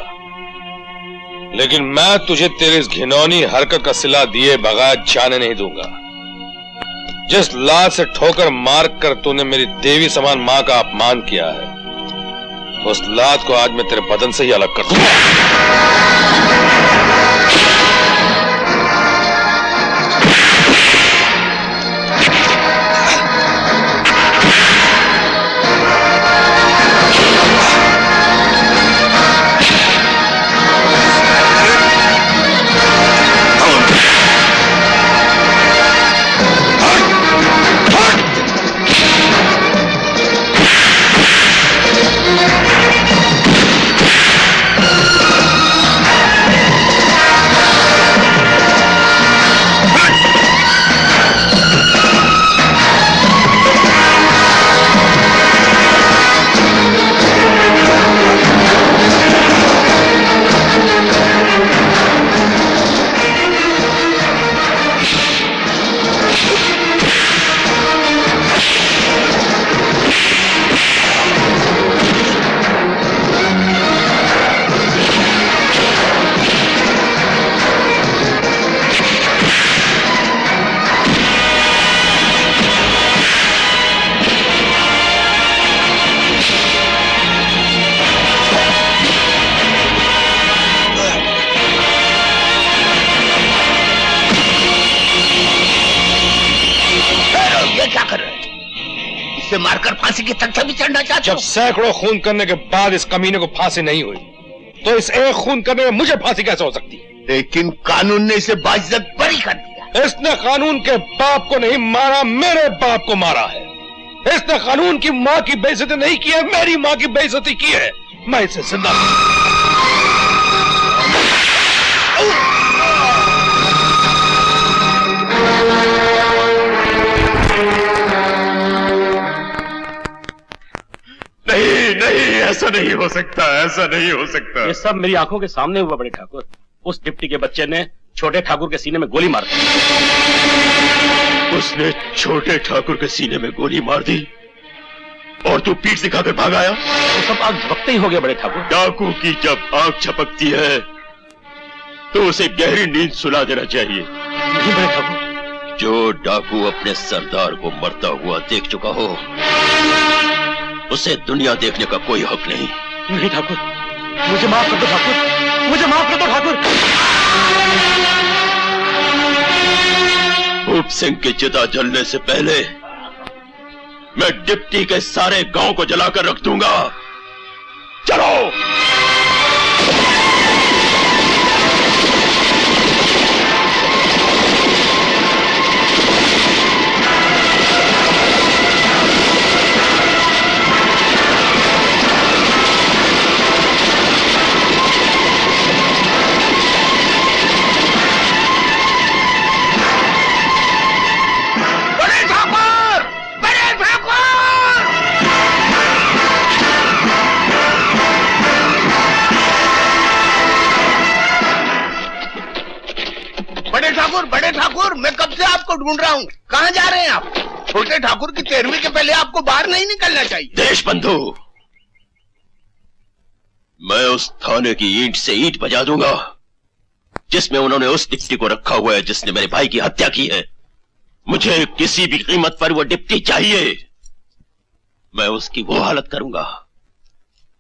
लेकिन मैं तुझे तेरे इस घिनौनी हरकत का सिला दिए बगैर जाने नहीं दूंगा। जिस लात से ठोकर मार कर तूने मेरी देवी समान मां का अपमान किया है, उस लात को आज मैं तेरे बदन से ही अलग कर दूंगा। इसे मारकर फांसी की तख्ते भी चढ़ना चाहते जब सैकड़ों खून करने के बाद इस कमीने को फांसी नहीं हुई तो इस एक खून करने में मुझे फांसी कैसे हो सकती है? लेकिन कानून ने इसे बाइज्जत बरी कर दिया। इसने कानून के बाप को नहीं मारा, मेरे बाप को मारा है। इसने कानून की मां की बेइज्जती नहीं की है, मेरी मां की बेइज्जती की है। मैं इसे जिंदा नहीं, ऐसा नहीं हो सकता, ऐसा नहीं हो सकता। ये सब मेरी आंखों के सामने हुआ बड़े ठाकुर। उस डिप्टी के बच्चे ने छोटे ठाकुर के सीने में गोली मार दी। उसने छोटे ठाकुर के सीने में गोली मार दी और तू पीठ दिखाकर भाग आया? वो सब आग झपकते ही हो गए बड़े ठाकुर। डाकू की जब आग झपकती है तो उसे गहरी नींद सुला देना चाहिए। नहीं बड़े ठाकुर, जो डाकू अपने सरदार को मरता हुआ देख चुका हो उसे दुनिया देखने का कोई हक नहीं। नहीं ठाकुर, मुझे माफ कर दो ठाकुर, मुझे माफ कर दो ठाकुर। भूप सिंह की चिता जलने से पहले मैं डिप्टी के सारे गांव को जलाकर रख दूंगा। चलो। बड़े ठाकुर, मैं कब से आपको ढूंढ रहा हूँ। कहाँ जा रहे हैं आप? छोटे ठाकुर की 13वीं के पहले आपको बाहर नहीं निकलना चाहिए। देशबंधु, मैं उस थाने की ईंट से ईंट बजा दूंगा जिसमें उन्होंने उस डिप्टी को रखा हुआ है जिसने मेरे भाई की हत्या की है। मुझे किसी भी कीमत पर वो डिप्टी चाहिए। मैं उसकी वो हालत करूंगा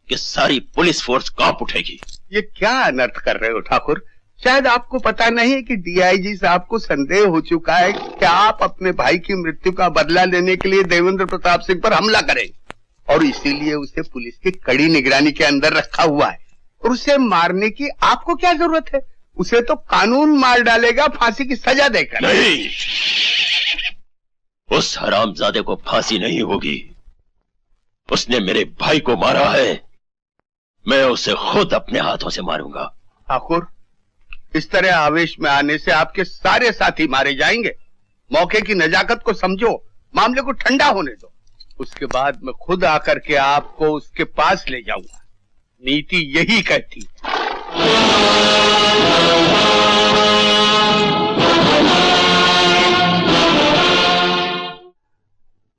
कि सारी पुलिस फोर्स कांप उठेगी। ये क्या अनर्थ कर रहे हो ठाकुर? शायद आपको पता नहीं कि डीआईजी साहब को संदेह हो चुका है कि आप अपने भाई की मृत्यु का बदला लेने के लिए देवेंद्र प्रताप सिंह पर हमला करें और इसीलिए उसे पुलिस की कड़ी निगरानी के अंदर रखा हुआ है। और उसे मारने की आपको क्या जरूरत है? उसे तो कानून मार डालेगा फांसी की सजा देकर। नहीं, उस हरामजादे को फांसी नहीं होगी। उसने मेरे भाई को मारा है, मैं उसे खुद अपने हाथों से मारूंगा। ठाकुर, इस तरह आवेश में आने से आपके सारे साथी मारे जाएंगे। मौके की नजाकत को समझो, मामले को ठंडा होने दो, उसके बाद मैं खुद आकर के आपको उसके पास ले जाऊंगा। नीति यही कहती।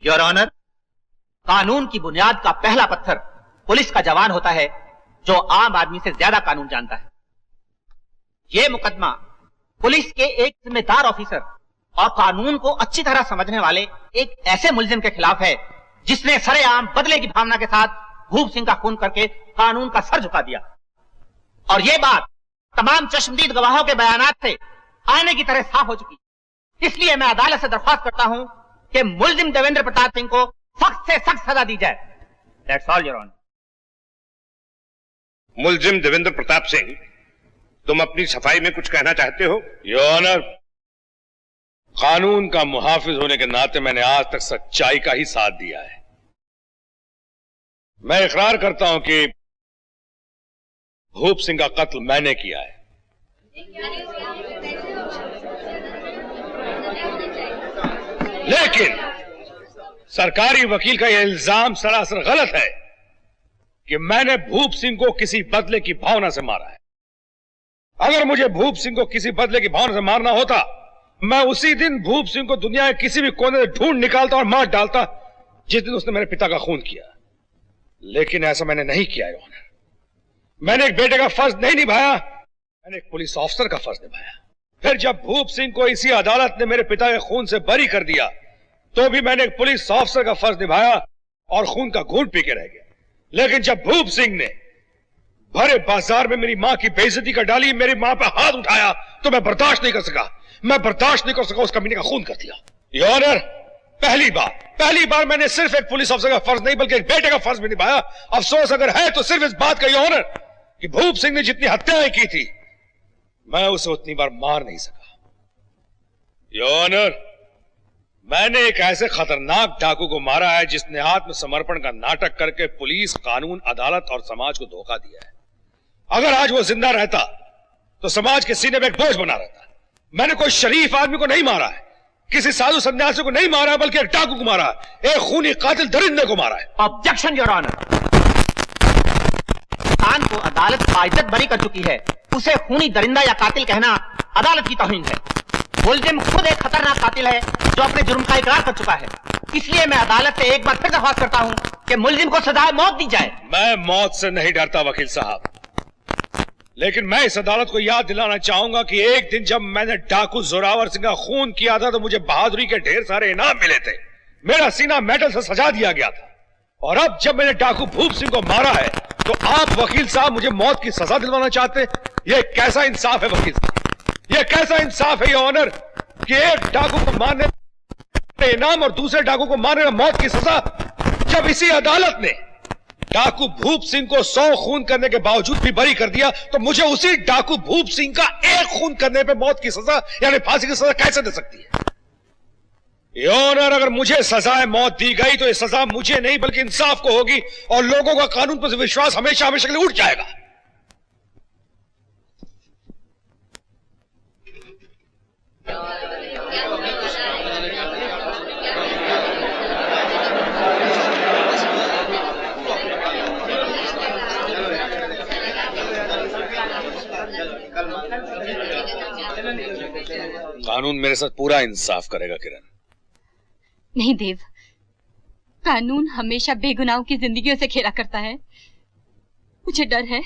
योर ऑनर, कानून की बुनियाद का पहला पत्थर पुलिस का जवान होता है जो आम आदमी से ज्यादा कानून जानता है। यह मुकदमा पुलिस के एक जिम्मेदार ऑफिसर और कानून को अच्छी तरह समझने वाले एक ऐसे मुलजिम के खिलाफ है जिसने सरेआम बदले की भावना के साथ भूप सिंह का खून करके कानून का सर झुका दिया। और यह बात तमाम चश्मदीद गवाहों के बयानात से आने की तरह साफ हो चुकी। इसलिए मैं अदालत से दरख्वास्त करता हूं कि मुलजिम देवेंद्र प्रताप सिंह को सख्त से सख्त सजा दी जाए। That's all your honour. मुलजिम देवेंद्र प्रताप सिंह, तुम अपनी सफाई में कुछ कहना चाहते हो? योर ऑनर, कानून का मुहाफिज होने के नाते मैंने आज तक सच्चाई का ही साथ दिया है। मैं इकरार करता हूं कि भूप सिंह का कत्ल मैंने किया है। लेकिन सरकारी वकील का यह इल्जाम सरासर गलत है कि मैंने भूप सिंह को किसी बदले की भावना से मारा है। अगर मुझे भूप सिंह को किसी बदले की भावना से मारना होता, मैं उसी दिन भूप सिंह को दुनिया के किसी भी कोने से ढूंढ निकालता और मार डालता जिस दिन उसने मेरे पिता का खून किया। लेकिन ऐसा मैंने नहीं किया योर। मैंने एक बेटे का फर्ज नहीं निभाया, मैंने एक पुलिस ऑफिसर का फर्ज निभाया। फिर जब भूप सिंह को इसी अदालत ने मेरे पिता के खून से बरी कर दिया तो भी मैंने एक पुलिस ऑफिसर का फर्ज निभाया और खून का घूंट पी के रह गया। लेकिन जब भूप सिंह ने भरे बाजार में मेरी मां की बेइज्जती कर डाली, मेरी मां पर हाथ उठाया, तो मैं बर्दाश्त नहीं कर सका। मैं बर्दाश्त नहीं कर सका, उस कमीने का खून कर दिया। योर ऑनर, पहली बार मैंने सिर्फ एक पुलिस अफसर का फर्ज नहीं बल्कि एक बेटे का फर्ज भी निभाया। अफसोस अगर है तो सिर्फ इस बात का, योर ऑनर, कि भूप सिंह ने जितनी हत्याएं की थी मैं उसे उतनी बार मार नहीं सका। योर ऑनर, मैंने एक ऐसे खतरनाक डाकू को मारा है जिसने आत्मसमर्पण का नाटक करके पुलिस, कानून, अदालत और समाज को धोखा दिया है। अगर आज वो जिंदा रहता तो समाज के सीने में एक बोझ बना रहता। मैंने कोई शरीफ आदमी को नहीं मारा है, किसी साधु सन्यासी को नहीं मारा है, बल्कि एक डाकू को मारा है, एक खूनी कातिल दरिंदे को मारा है। Objection your honour. खान को अदालत बाइज्जत बरी कर चुकी है, उसे खूनी दरिंदा या कातिल कहना अदालत की तौहीन है। मुलजिम खुद एक खतरनाक कातिल है जो अपने जुर्म का इकरार कर चुका है। इसलिए मैं अदालत से एक बार फिर दरख्वास्त करता हूं कि मुलजिम को सजा मौत दी जाए। मैं मौत से नहीं डरता वकील साहब, लेकिन मैं इस अदालत को याद दिलाना चाहूंगा कि एक दिन जब मैंने डाकू जोरावर सिंह का खून किया था तो मुझे बहादुरी के ढेर सारे इनाम मिले थे, मेरा सीना मेडल से सजा दिया गया था। और अब जब मैंने डाकू भूप सिंह को मारा है तो आप वकील साहब मुझे मौत की सजा दिलवाना चाहते? यह कैसा इंसाफ है वकील साहब, यह कैसा इंसाफ है योर ऑनर कि एक डाकू को मारने इनाम और दूसरे डाकू को मारने में मौत की सजा, जब इसी अदालत ने डाकू भूप सिंह को 100 खून करने के बावजूद भी बरी कर दिया तो मुझे उसी डाकू भूप सिंह का एक खून करने पे मौत की सजा यानी फांसी की सजा कैसे दे सकती है? योर ऑनर, अगर मुझे सजाए मौत दी गई तो यह सजा मुझे नहीं बल्कि इंसाफ को होगी और लोगों का कानून पर विश्वास हमेशा हमेशा के लिए उठ जाएगा। कानून मेरे साथ पूरा इंसाफ करेगा किरण। नहीं देव, कानून हमेशा बेगुनाहों की जिंदगियों से खेला करता है। मुझे डर है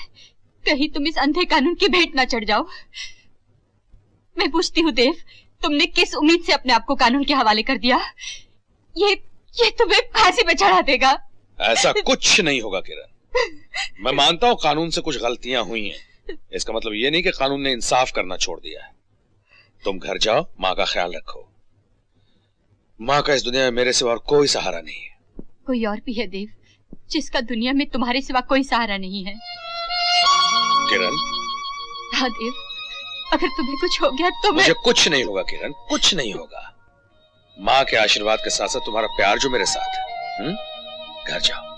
कहीं तुम इस अंधे कानून की भेंट ना चढ़ जाओ। मैं पूछती हूँ देव, तुमने किस उम्मीद से अपने आप को कानून के हवाले कर दिया? ये तुम्हें फांसी पे चढ़ा देगा। ऐसा कुछ नहीं होगा किरण। मैं मानता हूँ कानून से कुछ गलतियां हुई हैं, इसका मतलब ये नहीं कि कानून ने इंसाफ करना छोड़ दिया है। तुम घर जाओ, माँ का ख्याल रखो। माँ का इस दुनिया में मेरे सिवा और कोई सहारा नहीं है। कोई और भी है देव जिसका दुनिया में तुम्हारे सिवा कोई सहारा नहीं है। किरण। हाँ देव, अगर तुम्हें कुछ हो गया तो मुझे कुछ नहीं होगा किरण, कुछ नहीं होगा। माँ के आशीर्वाद के साथ साथ तुम्हारा प्यार जो मेरे साथ है। घर जाओ।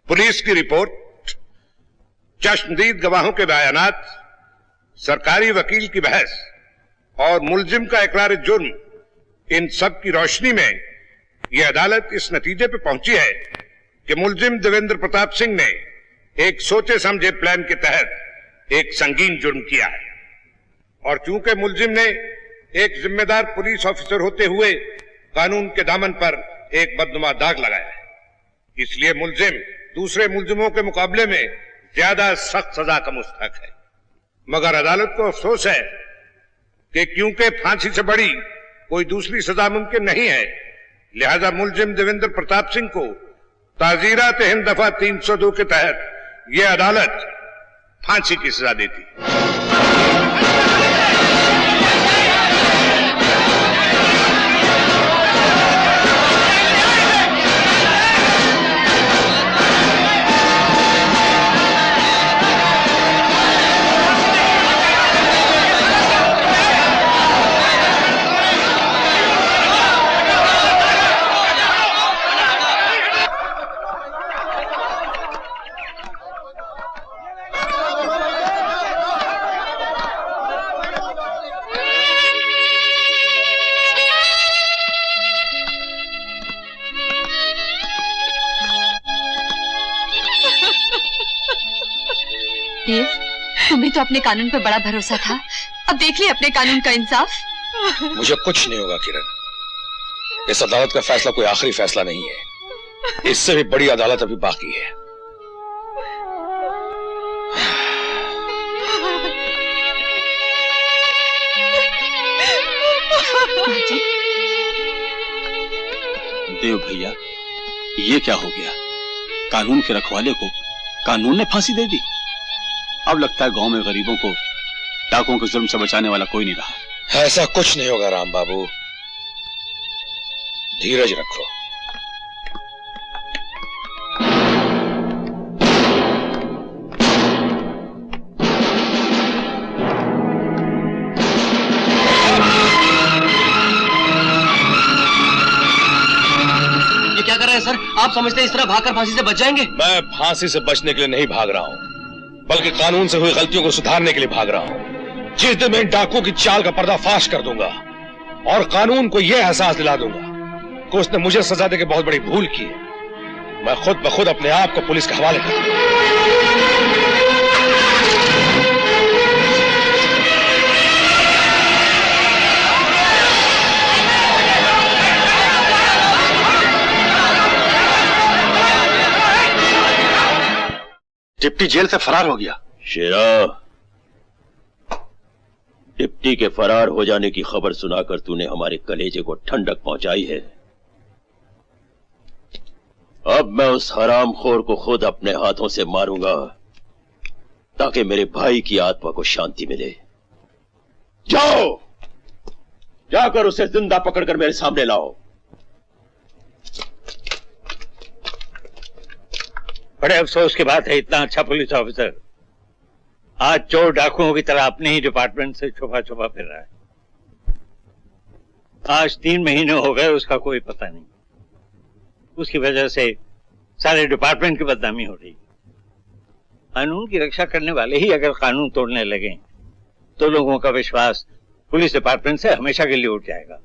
पुलिस की रिपोर्ट, चश्मदीद गवाहों के बयानात, सरकारी वकील की बहस और मुलजिम का इकरार जुर्म, इन सब की रोशनी में यह अदालत इस नतीजे पर पहुंची है कि मुलजिम देवेंद्र प्रताप सिंह ने एक सोचे समझे प्लान के तहत एक संगीन जुर्म किया है। और चूंकि मुलजिम ने एक जिम्मेदार पुलिस ऑफिसर होते हुए कानून के दामन पर एक बदनुमा दाग लगाया है, इसलिए मुलजिम दूसरे मुलजिमों के मुकाबले में ज्यादा सख्त सजा का मुस्तहक है। मगर अदालत को अफसोस है कि क्योंकि फांसी से बड़ी कोई दूसरी सजा मुमकिन नहीं है, लिहाजा मुलजिम देवेंद्र प्रताप सिंह को ताजीरात हिंद दफा 302 के तहत यह अदालत फांसी की सजा देती। देव, तुम्हें तो अपने कानून पर बड़ा भरोसा था, अब देख लिया अपने कानून का इंसाफ। मुझे कुछ नहीं होगा किरण। इस अदालत का फैसला कोई आखिरी फैसला नहीं है, इससे भी बड़ी अदालत अभी बाकी है। जानते हो भैया, ये क्या हो गया? कानून के रखवाले को कानून ने फांसी दे दी। अब लगता है गांव में गरीबों को डाकुओं के जुल्म से बचाने वाला कोई नहीं रहा। ऐसा कुछ नहीं होगा राम बाबू, धीरज रखो। ये क्या कर रहे हैं सर? आप समझते हैं इस तरह भागकर फांसी से बच जाएंगे? मैं फांसी से बचने के लिए नहीं भाग रहा हूं, बल्कि कानून से हुई गलतियों को सुधारने के लिए भाग रहा हूं। जिस दिन मैं डाकुओं की चाल का पर्दाफाश कर दूंगा और कानून को यह एहसास दिला दूंगा कि उसने मुझे सजा देकर बहुत बड़ी भूल की है, मैं खुद ब खुद अपने आप को पुलिस के हवाले कर दूंगा। डिप्टी जेल से फरार हो गया। शेरा, डिप्टी के फरार हो जाने की खबर सुनाकर तूने हमारे कलेजे को ठंडक पहुंचाई है। अब मैं उस हरामखोर को खुद अपने हाथों से मारूंगा ताकि मेरे भाई की आत्मा को शांति मिले। जाओ, जाकर उसे जिंदा पकड़कर मेरे सामने लाओ। बड़े अफसोस की बात है, इतना अच्छा पुलिस ऑफिसर आज चोर डाकुओं की तरह अपने ही डिपार्टमेंट से छुपा छुपा फिर रहा है। आज 3 महीने हो गए, उसका कोई पता नहीं। उसकी वजह से सारे डिपार्टमेंट की बदनामी हो रही। कानून की रक्षा करने वाले ही अगर कानून तोड़ने लगे तो लोगों का विश्वास पुलिस डिपार्टमेंट से हमेशा के लिए उठ जाएगा।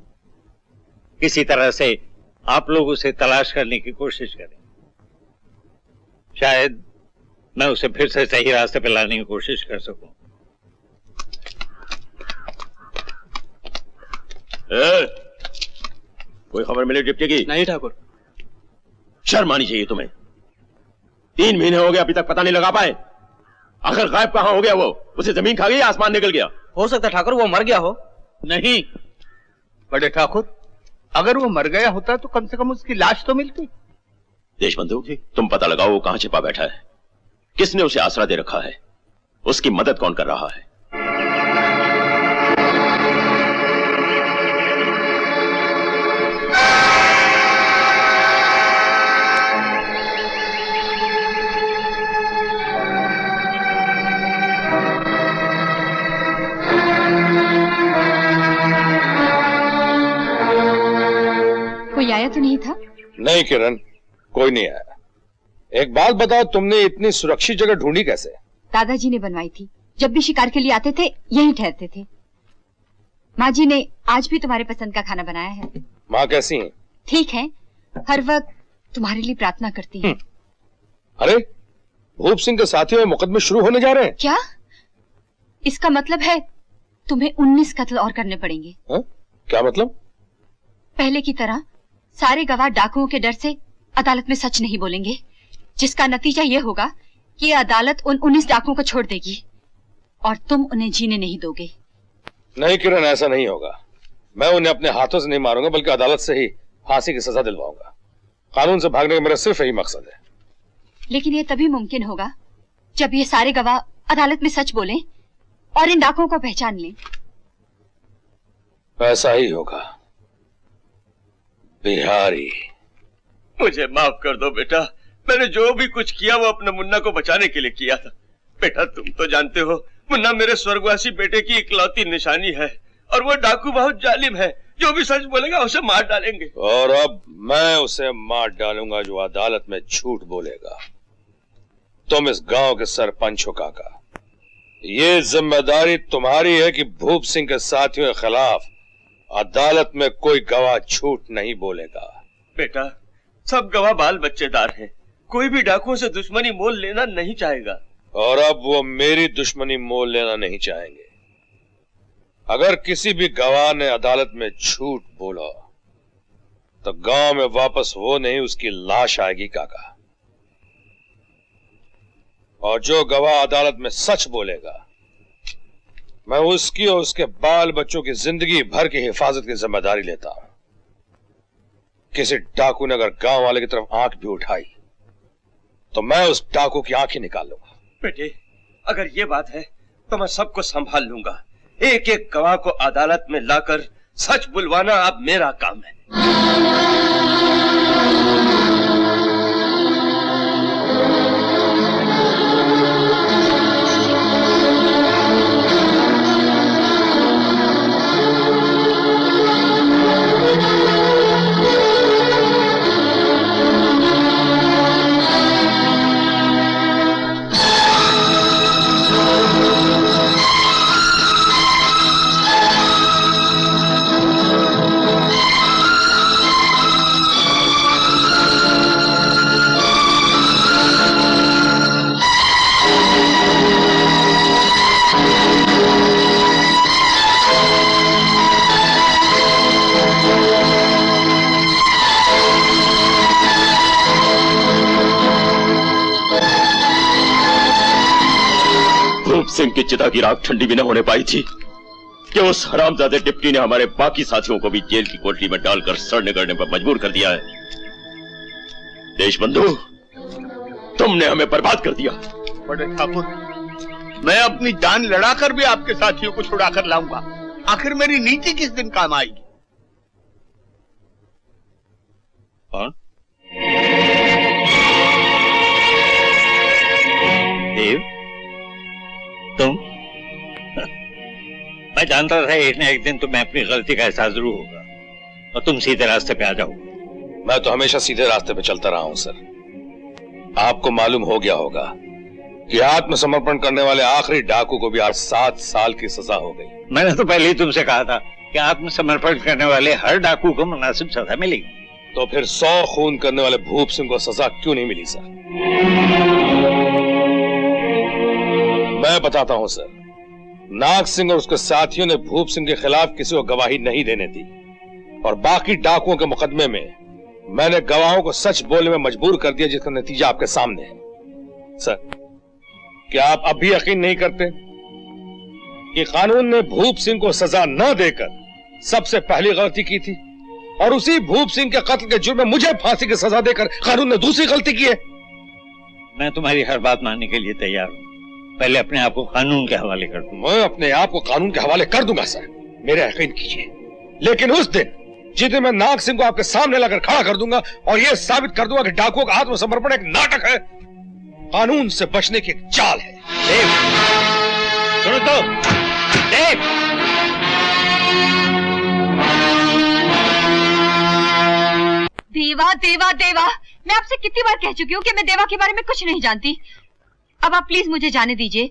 किसी तरह से आप लोग उसे तलाश करने की कोशिश करें, शायद मैं उसे फिर से सही रास्ते पर लाने की कोशिश कर सकूं। कोई खबर मिली डिप्टी की? नहीं ठाकुर। शर्म आनी चाहिए तुम्हें। 3 महीने हो गए, अभी तक पता नहीं लगा पाए। आखिर गायब कहां हो गया वो? उसे जमीन खा गई या आसमान निकल गया? हो सकता ठाकुर वो मर गया हो। नहीं बड़े ठाकुर, अगर वो मर गया होता तो कम से कम उसकी लाश तो मिलती। देशबंधु, तुम पता लगाओ वो कहां छिपा बैठा है, किसने उसे आसरा दे रखा है, उसकी मदद कौन कर रहा है। कोई आया तो नहीं था? नहीं किरण, कोई नहीं आया। एक बात बताओ, तुमने इतनी सुरक्षित जगह ढूंढी कैसे? दादाजी ने बनवाई थी। जब भी शिकार के लिए आते थे यहीं ठहरते थे। माँ जी ने आज भी तुम्हारे पसंद का खाना बनाया है। माँ कैसी हैं? ठीक है, हर वक्त तुम्हारे लिए प्रार्थना करती है। अरे, भूप सिंह के साथियों में मुकदमे शुरू होने जा रहे हैं। क्या? इसका मतलब है तुम्हें 19 कत्ल और करने पड़ेंगे। हा? क्या मतलब? पहले की तरह सारे गवाह डाकुओं के डर से अदालत में सच नहीं बोलेंगे, जिसका नतीजा ये होगा कि अदालत उन 19 डाकुओं को छोड़ देगी और तुम उन्हें जीने नहीं दोगे। नहीं किरण, ऐसा नहीं होगा। मैं उन्हें अपने हाथों से नहीं मारूंगा, बल्कि अदालत से ही फांसी की सजा दिलवाऊंगा। कानून से भागने का मेरा सिर्फ यही मकसद है। लेकिन ये तभी मुमकिन होगा जब ये सारे गवाह अदालत में सच बोलें और इन डाकुओं को पहचान लें। ऐसा ही होगा। बिहारी, मुझे माफ कर दो बेटा, मैंने जो भी कुछ किया वो अपने मुन्ना को बचाने के लिए किया था। बेटा तुम तो जानते हो मुन्ना मेरे स्वर्गवासी बेटे की इकलौती निशानी है और वो डाकू बहुत जालिम है, जो भी सच बोलेगा उसे मार डालेंगे। और अब मैं उसे मार डालूंगा जो अदालत में झूठ बोलेगा। तुम इस गांव के सरपंच हो काका, ये जिम्मेदारी तुम्हारी है कि भूप सिंह के साथियों के खिलाफ अदालत में कोई गवाह झूठ नहीं बोलेगा। बेटा सब गवाह बाल बच्चेदार हैं, कोई भी डाकुओं से दुश्मनी मोल लेना नहीं चाहेगा। और अब वो मेरी दुश्मनी मोल लेना नहीं चाहेंगे। अगर किसी भी गवाह ने अदालत में झूठ बोला तो गांव में वापस वो नहीं, उसकी लाश आएगी काका। और जो गवाह अदालत में सच बोलेगा, मैं उसकी और उसके बाल बच्चों की जिंदगी भर की हिफाजत की जिम्मेदारी लेता हूं। किसी डाकू ने अगर गांव वाले की तरफ आंख भी उठाई तो मैं उस डाकू की आंखें निकाल लूंगा। बेटे, अगर ये बात है तो मैं सबको संभाल लूंगा। एक एक गवाह को अदालत में लाकर सच बुलवाना अब मेरा काम है। सिंह की चिता की राख ठंडी भी न होने पाई थी कि उस हरामजादे डिप्टी ने हमारे बाकी साथियों को भी जेल की कोठरी में डालकर सड़ने गड़ने पर मजबूर कर दिया है। देशबंधु, तुमने हमें बर्बाद कर दिया। बड़े ठाकुर, मैं अपनी जान लड़ाकर भी आपके साथियों को छुड़ाकर लाऊंगा। आखिर मेरी नीति किस दिन काम आएगी? कौन? देव, तुम? मैं जानता था एक न एक दिन तुम्हें अपनी गलती का एहसास जरूर होगा और तुम सीधे रास्ते पे आ जाओगे। मैं तो हमेशा सीधे रास्ते पे चलता रहा हूं सर। आपको मालूम हो गया होगा कि आत्मसमर्पण करने वाले आखिरी डाकू को भी आज 7 साल की सजा हो गई। मैंने तो पहले ही तुमसे कहा था कि आत्मसमर्पण करने वाले हर डाकू को मुनासिब सजा मिलेगी। तो फिर 100 खून करने वाले भूप सिंह को सजा क्यों नहीं मिली सर? मैं बताता हूं सर। नाग सिंह और उसके साथियों ने भूप सिंह के खिलाफ किसी को गवाही नहीं देने दी और बाकी डाकुओं के मुकदमे में मैंने गवाहों को सच बोलने में मजबूर कर दिया, जिसका नतीजा आपके सामने है। सर, क्या आप अब भी यकीन नहीं करते कि कानून ने भूप सिंह को सजा न देकर सबसे पहली गलती की थी और उसी भूप सिंह के कत्ल के जुर्म में मुझे फांसी की सजा देकर कानून ने दूसरी गलती की है? मैं तुम्हारी हर बात मानने के लिए तैयार हूं। पहले अपने आप को कानून के हवाले कर दूं। मैं अपने आप को कानून के हवाले कर दूंगा सर, मेरा यकीन कीजिए। लेकिन उस दिन जिस दिन मैं नाग सिंह को आपके सामने लाकर खड़ा कर दूंगा और यह साबित कर दूंगा कि डाकुओं का आत्मसमर्पण एक नाटक है, कानून से बचने की एक चाल है। देव, सुनो तो, देव। देवा देवा देवा, मैं आपसे कितनी बार कह चुकी हूँ कि मैं देवा के बारे में कुछ नहीं जानती। अब आप प्लीज मुझे जाने दीजिए।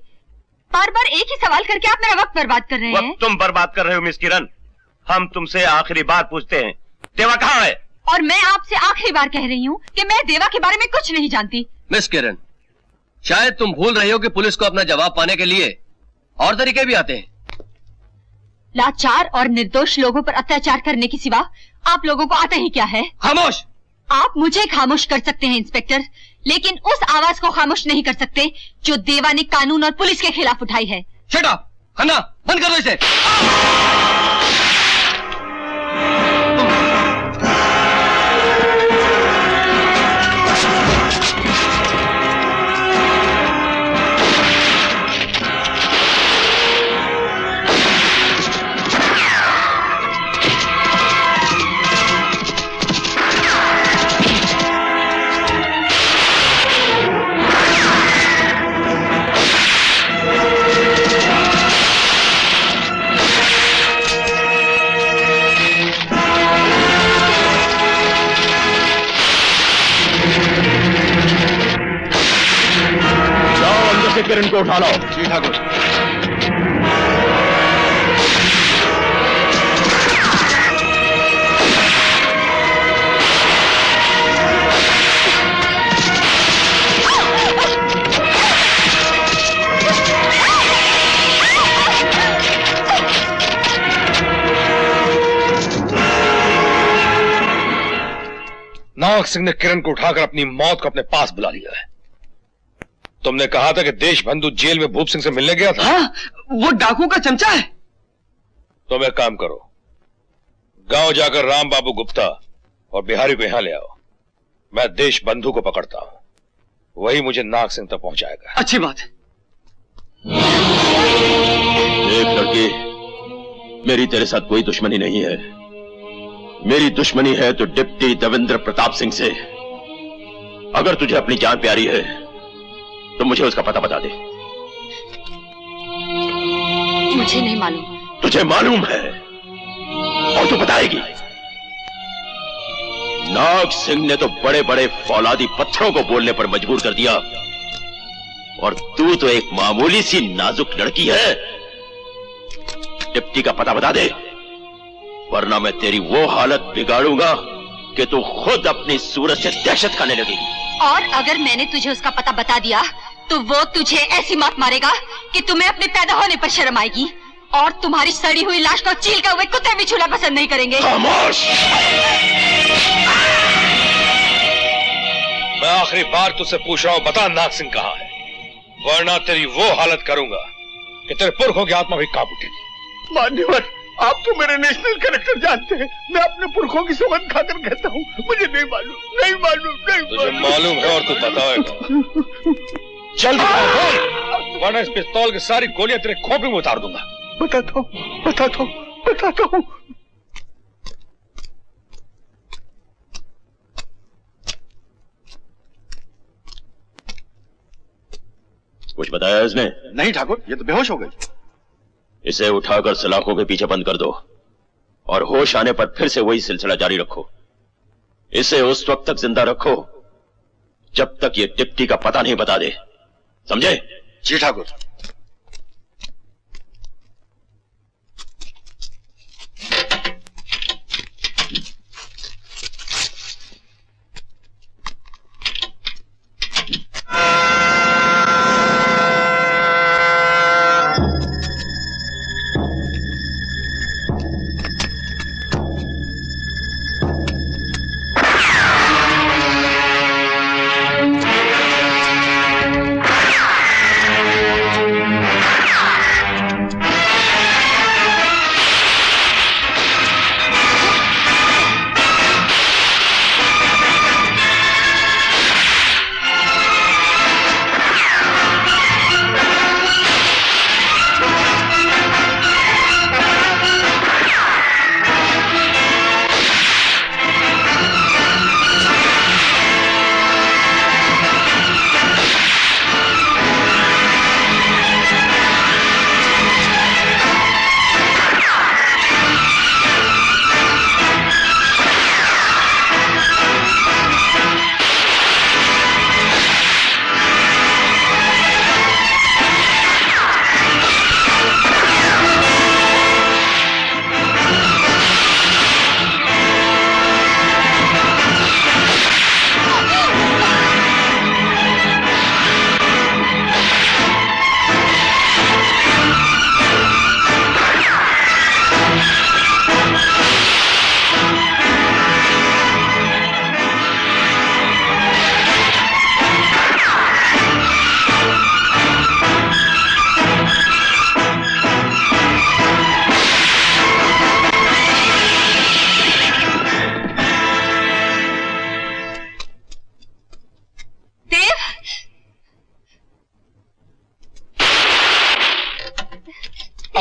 बार बार एक ही सवाल करके आप मेरा वक्त बर्बाद कर रहे हैं। वक्त तुम बर्बाद कर रहे हो मिस किरण। हम तुमसे आखिरी बार पूछते हैं, देवा कहाँ है? और मैं आपसे आखिरी बार कह रही हूँ कि मैं देवा के बारे में कुछ नहीं जानती। मिस किरण, शायद तुम भूल रही हो कि पुलिस को अपना जवाब पाने के लिए और तरीके भी आते हैं। लाचार और निर्दोष लोगों पर अत्याचार करने के सिवा आप लोगों को आता ही क्या है? खामोश। आप मुझे खामोश कर सकते हैं इंस्पेक्टर, लेकिन उस आवाज को खामोश नहीं कर सकते जो देवा ने कानून और पुलिस के खिलाफ उठाई है। Shut up! खन्ना, बंद कर दो इसे। किरण को उठा लो। जी ठाकुर। नाग सिंह ने किरण को उठाकर अपनी मौत को अपने पास बुला लिया है। तुमने कहा था कि देशबंधु जेल में भूप सिंह से मिलने गया था। हाँ, वो डाकू का चमचा है। तुम एक काम करो, गांव जाकर राम बाबू गुप्ता और बिहारी को यहां ले आओ। मैं देश बंधु को पकड़ता हूं, वही मुझे नाग सिंह तक पहुंचाएगा। अच्छी बात है। देख लड़की, मेरी तेरे साथ कोई दुश्मनी नहीं है। मेरी दुश्मनी है तो डिप्टी देवेंद्र प्रताप सिंह से। अगर तुझे अपनी जान प्यारी है तो मुझे उसका पता बता दे। मुझे नहीं मालूम। तुझे मालूम है और तू बताएगी। नाग सिंह ने तो बड़े बड़े फौलादी पत्थरों को बोलने पर मजबूर कर दिया, और तू तो एक मामूली सी नाजुक लड़की है। डिप्टी का पता बता दे, वरना मैं तेरी वो हालत बिगाड़ूंगा कि तू खुद अपनी सूरत से दहशत खाने लगेगी। और अगर मैंने तुझे उसका पता बता दिया तो वो तुझे ऐसी मात मारेगा कि तुम्हें अपने पैदा होने पर शर्म आएगी, और तुम्हारी सड़ी हुई लाश को चीलते हुए कुत्ते भी छूना पसंद नहीं करेंगे। खामोश! मैं आखिरी बार तुझसे पूछ रहा हूं, बता नाग सिंह कहां है, वरना तेरी वो हालत करूंगा कि तेरे पुरखों की आत्मा भी कांप उठेगी। मान्यवर, आप तो मेरे नेशनल कैरेक्टर जानते हैं। मैं अपने पुरखों की सौगंध खाकर कहता हूँ, मुझे नहीं मालूम, नहीं मालूम, नहीं तुझे मालूम है और तू बताएगा। चल बोल, वरना इस पिस्तौल की सारी गोलियां तेरे खोपड़ी में उतार दूंगा। बताता हूँ, बताता हूँ, बताता हूँ। कुछ बताया इसने? नहीं ठाकुर, ये तो बेहोश हो गई। इसे उठाकर सलाखों के पीछे बंद कर दो, और होश आने पर फिर से वही सिलसिला जारी रखो। इसे उस वक्त तक जिंदा रखो जब तक ये डिप्टी का पता नहीं बता दे, समझे? जी ठाकुर।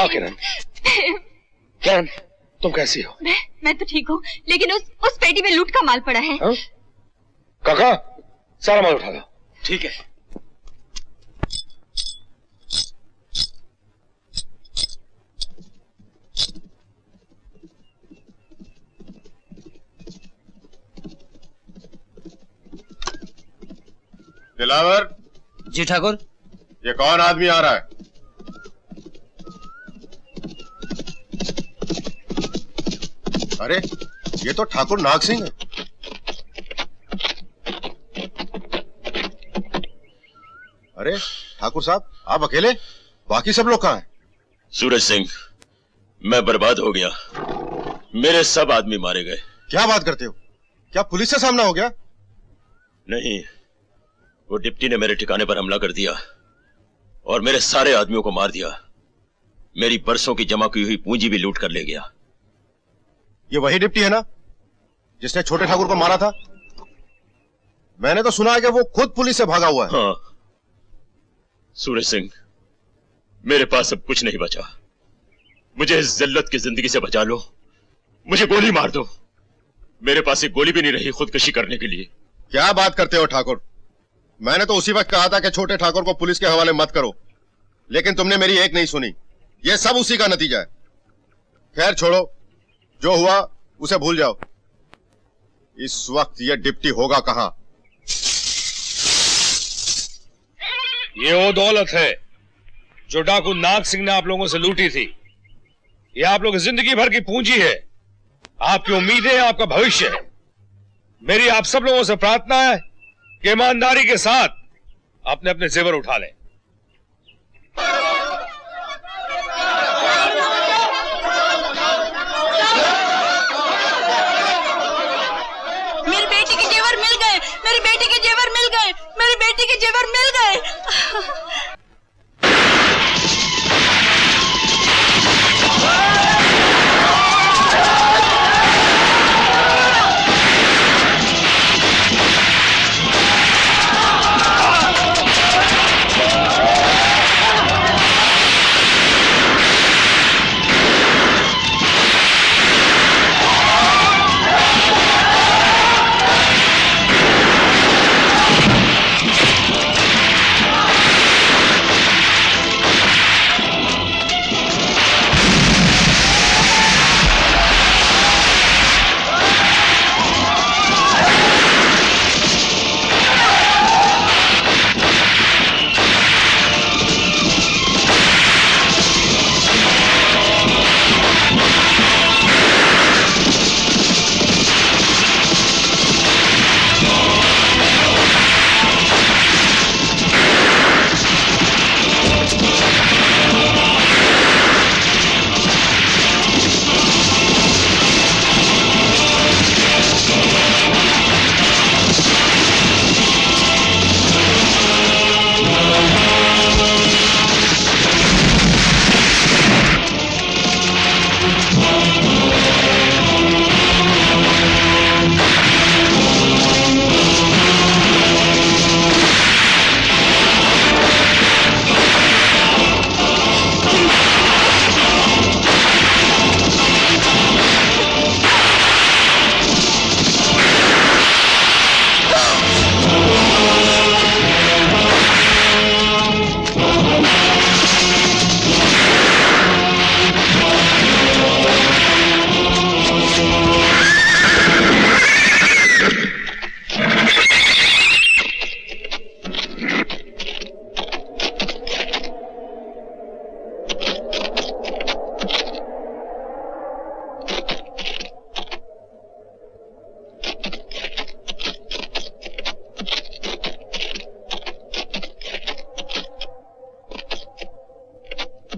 किरण, किरण, तुम कैसी हो? मैं तो ठीक हूँ, लेकिन उस पेटी में लूट का माल पड़ा है। हा? काका, सारा माल उठा लो। ठीक है। दिलावर। जी ठाकुर। ये कौन आदमी आ रहा है? अरे ये तो ठाकुर नाग सिंह है। अरे ठाकुर साहब, आप अकेले? बाकी सब लोग कहाँ हैं? सूरज सिंह, मैं बर्बाद हो गया। मेरे सब आदमी मारे गए। क्या बात करते हो? क्या पुलिस से सामना हो गया? नहीं, वो डिप्टी ने मेरे ठिकाने पर हमला कर दिया और मेरे सारे आदमियों को मार दिया। मेरी बरसों की जमा की हुई पूंजी भी लूट कर ले गया। ये वही डिप्टी है ना जिसने छोटे ठाकुर को मारा था? मैंने तो सुना है कि वो खुद पुलिस से भागा हुआ है। हाँ सूरज सिंह, मेरे पास अब कुछ नहीं बचा। मुझे इस जिल्लत की जिंदगी से बचा लो, मुझे गोली मार दो। मेरे पास एक गोली भी नहीं रही खुदकशी करने के लिए। क्या बात करते हो ठाकुर? मैंने तो उसी वक्त कहा था कि छोटे ठाकुर को पुलिस के हवाले मत करो, लेकिन तुमने मेरी एक नहीं सुनी। यह सब उसी का नतीजा है। खैर छोड़ो, जो हुआ उसे भूल जाओ। इस वक्त यह डिप्टी होगा कहां? ये वो दौलत है जो डाकू नाग सिंह ने आप लोगों से लूटी थी। ये आप लोगों की जिंदगी भर की पूंजी है, आपकी उम्मीदें, आपका भविष्य है। मेरी आप सब लोगों से प्रार्थना है कि ईमानदारी के साथ अपने अपने जेवर उठा लें। मेरी बेटी के जेवर मिल गए, मेरी बेटी के जेवर मिल गए, मेरी बेटी के जेवर मिल गए।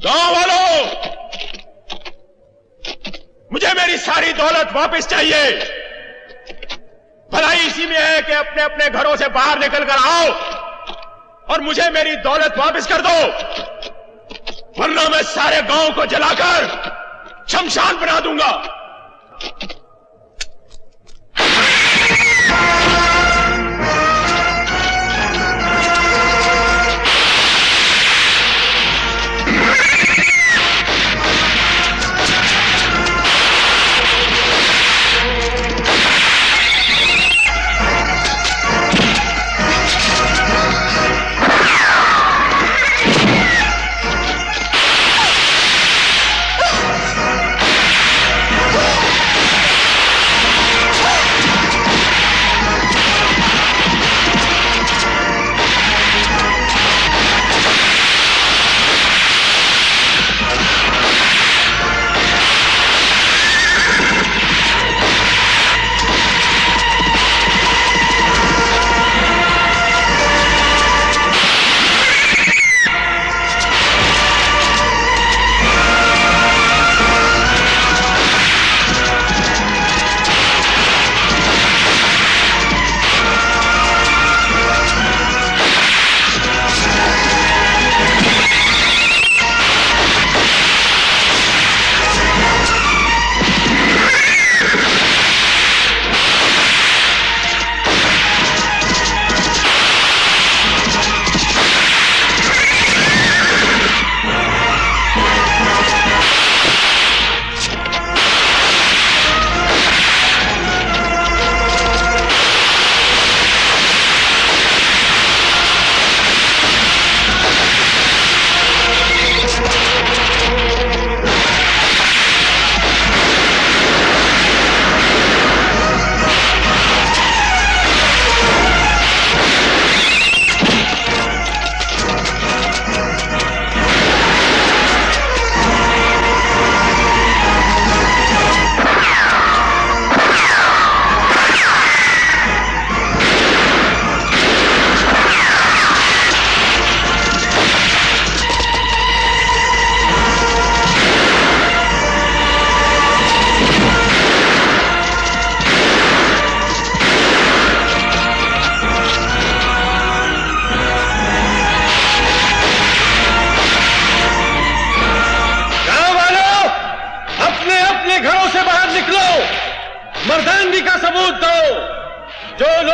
गांव वालों, मुझे मेरी सारी दौलत वापस चाहिए। भलाई इसी में है कि अपने अपने घरों से बाहर निकल कर आओ और मुझे मेरी दौलत वापस कर दो, वरना मैं सारे गांव को जलाकर शमशान बना दूंगा।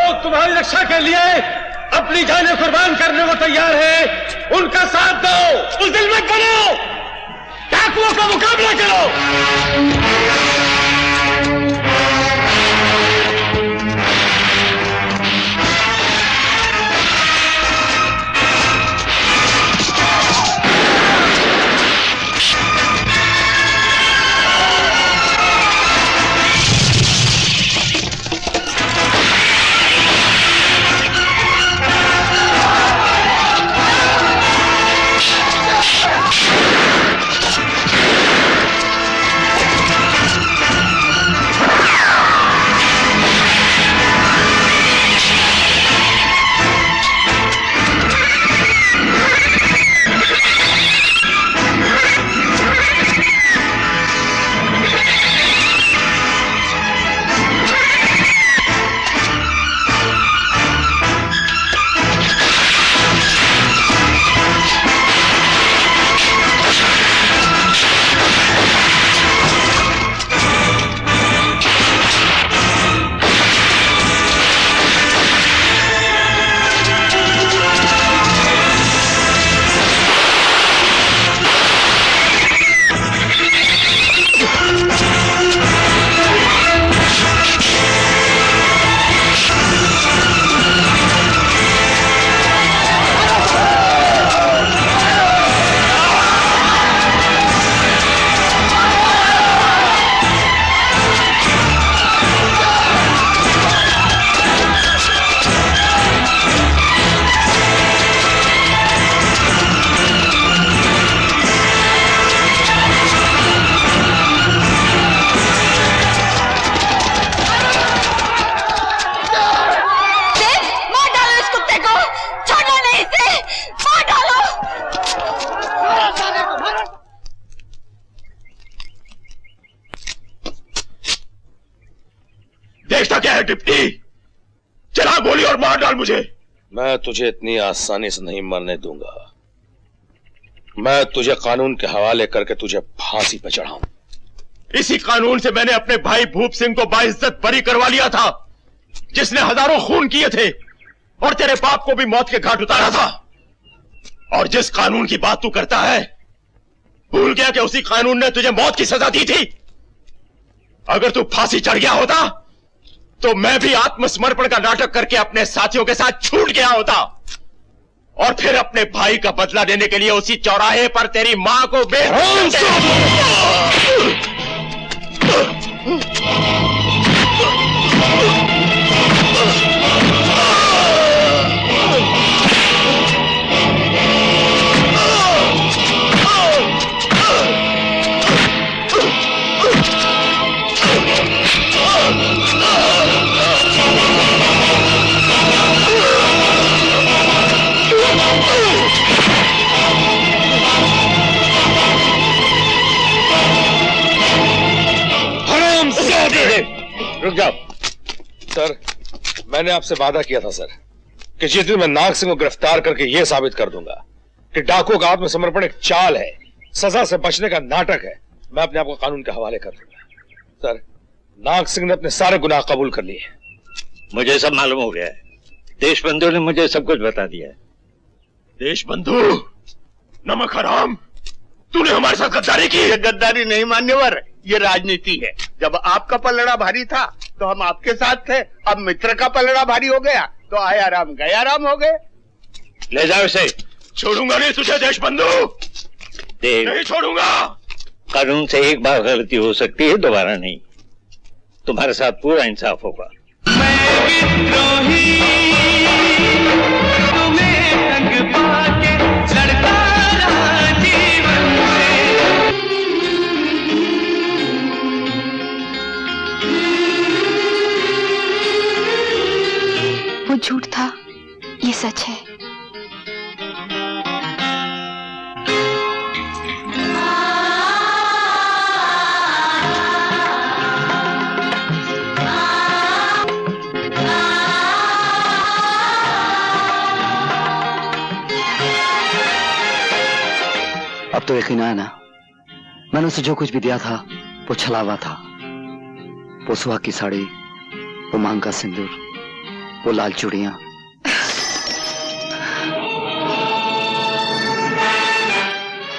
लोग तुम्हारी रक्षा के लिए अपनी जानें कुर्बान करने को तैयार हैं, उनका साथ दो, बुज़दिल मत बनो, डाकुओं का मुकाबला करो। देखता क्या है डिप्टी, चला गोली और मार डाल मुझे। मैं तुझे इतनी आसानी से नहीं मरने दूंगा। मैं तुझे कानून के हवाले करके तुझे फांसी पर चढ़ाऊं। इसी कानून से मैंने अपने भाई भूप सिंह को बाइज्जत बरी करवा लिया था, जिसने हजारों खून किए थे और तेरे बाप को भी मौत के घाट उतारा था। और जिस कानून की बात तू करता है, भूल गया कि उसी कानून ने तुझे मौत की सजा दी थी। अगर तू फांसी चढ़ गया होता तो मैं भी आत्मसमर्पण का नाटक करके अपने साथियों के साथ छूट गया होता और फिर अपने भाई का बदला लेने के लिए उसी चौराहे पर तेरी मां को रुक जाओ सर, मैंने आपसे वादा किया था सर कि जिस दिन मैं नाग सिंह को गिरफ्तार करके यह साबित कर दूंगा कि डाकुओं का आत्मसमर्पण एक चाल है, सजा से बचने का नाटक है, मैं अपने आप को कानून के हवाले कर दूंगा। सर, नाग सिंह ने अपने सारे गुनाह कबूल कर लिए। मुझे सब मालूम हो गया है। देशबंधु ने मुझे सब कुछ बता दिया है। देशबंधु, नमक हराम, तूने हमारे साथ गद्दारी की। ये गद्दारी नहीं मान्यवर, ये राजनीति है। जब आपका पलड़ा भारी था तो हम आपके साथ थे, अब मित्र का पलड़ा भारी हो गया तो आया राम गया राम हो गए। ले जाओ इसे। छोड़ूंगा नहीं तुझे देशबंधु, नहीं छोड़ूंगा। कानून से एक बार गलती हो सकती है, दोबारा नहीं। तुम्हारे साथ पूरा इंसाफ होगा। वो झूठ था, ये सच है। अब तो यकीन आया ना, मैंने उसे जो कुछ भी दिया था वो छलावा था। वो सुहाग की साड़ी, वो मांग का सिंदूर, वो लाल चूड़ियां।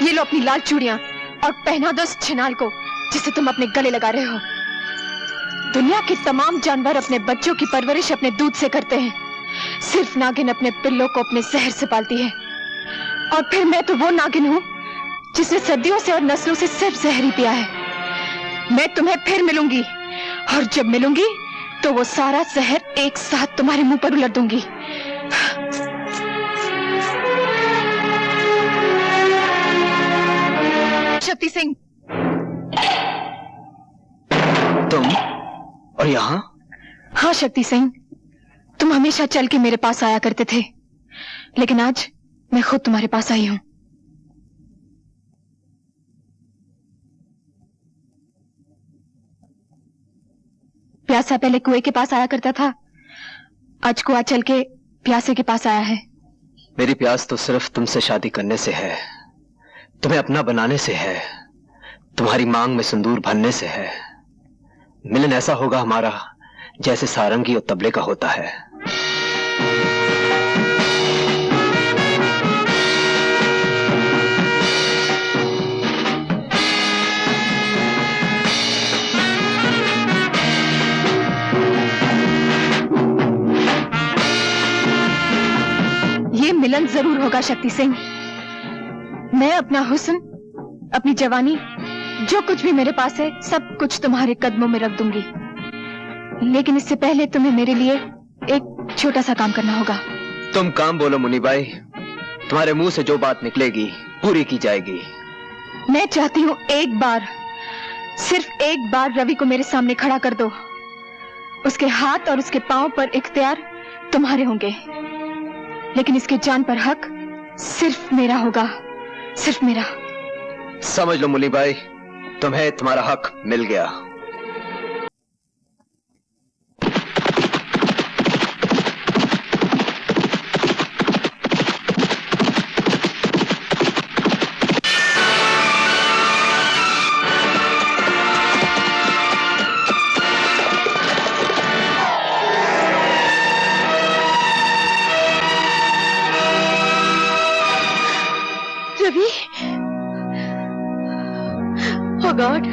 ये लो अपनी लाल चूड़ियां और पहना दो उस छिनाल को जिसे तुम अपने गले लगा रहे हो। दुनिया के तमाम जानवर अपने बच्चों की परवरिश अपने दूध से करते हैं, सिर्फ नागिन अपने पिल्लों को अपने जहर से पालती है। और फिर मैं तो वो नागिन हूँ जिसने सदियों से और नस्लों से सिर्फ जहर ही पिया है। मैं तुम्हें फिर मिलूंगी और जब मिलूंगी तो वो सारा जहर एक साथ तुम्हारे मुंह पर उलट दूंगी। शक्ति सिंह, तुम और यहाँ? हाँ शक्ति सिंह, तुम हमेशा चल के मेरे पास आया करते थे, लेकिन आज मैं खुद तुम्हारे पास आई हूँ। प्यासा पहले कुएं के पास आया करता था, आज कुआं चल के प्यासे के पास आया है। मेरी प्यास तो सिर्फ तुमसे शादी करने से है, तुम्हें अपना बनाने से है, तुम्हारी मांग में सिंदूर भरने से है। मिलन ऐसा होगा हमारा जैसे सारंगी और तबले का होता है। ये मिलन जरूर होगा शक्ति सिंह। मैं अपना हुस्न, अपनी जवानी, जो कुछ भी मेरे पास है, सब कुछ तुम्हारे कदमों में रख दूंगी। लेकिन इससे पहले तुम्हें मेरे लिए एक छोटा सा काम करना होगा। तुम काम बोलो मुनीबाई, तुम्हारे मुंह से जो बात निकलेगी पूरी की जाएगी। मैं चाहती हूँ एक बार, सिर्फ एक बार रवि को मेरे सामने खड़ा कर दो। उसके हाथ और उसके पांव पर इख्तियार तुम्हारे होंगे, लेकिन इसके जान पर हक सिर्फ मेरा होगा, सिर्फ मेरा। समझ लो मुनीबाई, तुम्हें तुम्हारा हक मिल गया। रवि, ओ गॉड,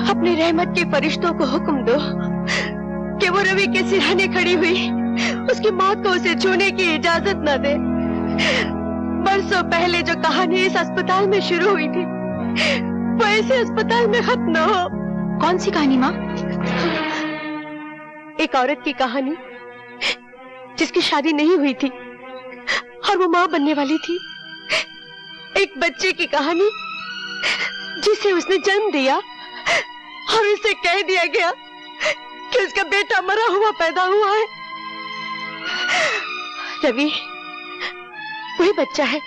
अपने रहमत के फरिश्तों को हुक्म दो कि वो रवि के सिरहाने खड़ी हुई उसकी मौत को उसे छूने की इजाजत न दे। बरसों पहले जो कहानी इस अस्पताल में शुरू हुई थी, वो ऐसे अस्पताल में खत्म न हो। कौन सी कहानी माँ? एक औरत की कहानी जिसकी शादी नहीं हुई थी और वो माँ बनने वाली थी। एक बच्चे की कहानी जिसे उसने जन्म दिया और उसे कह दिया गया कि उसका बेटा मरा हुआ पैदा हुआ है। रवि वही बच्चा है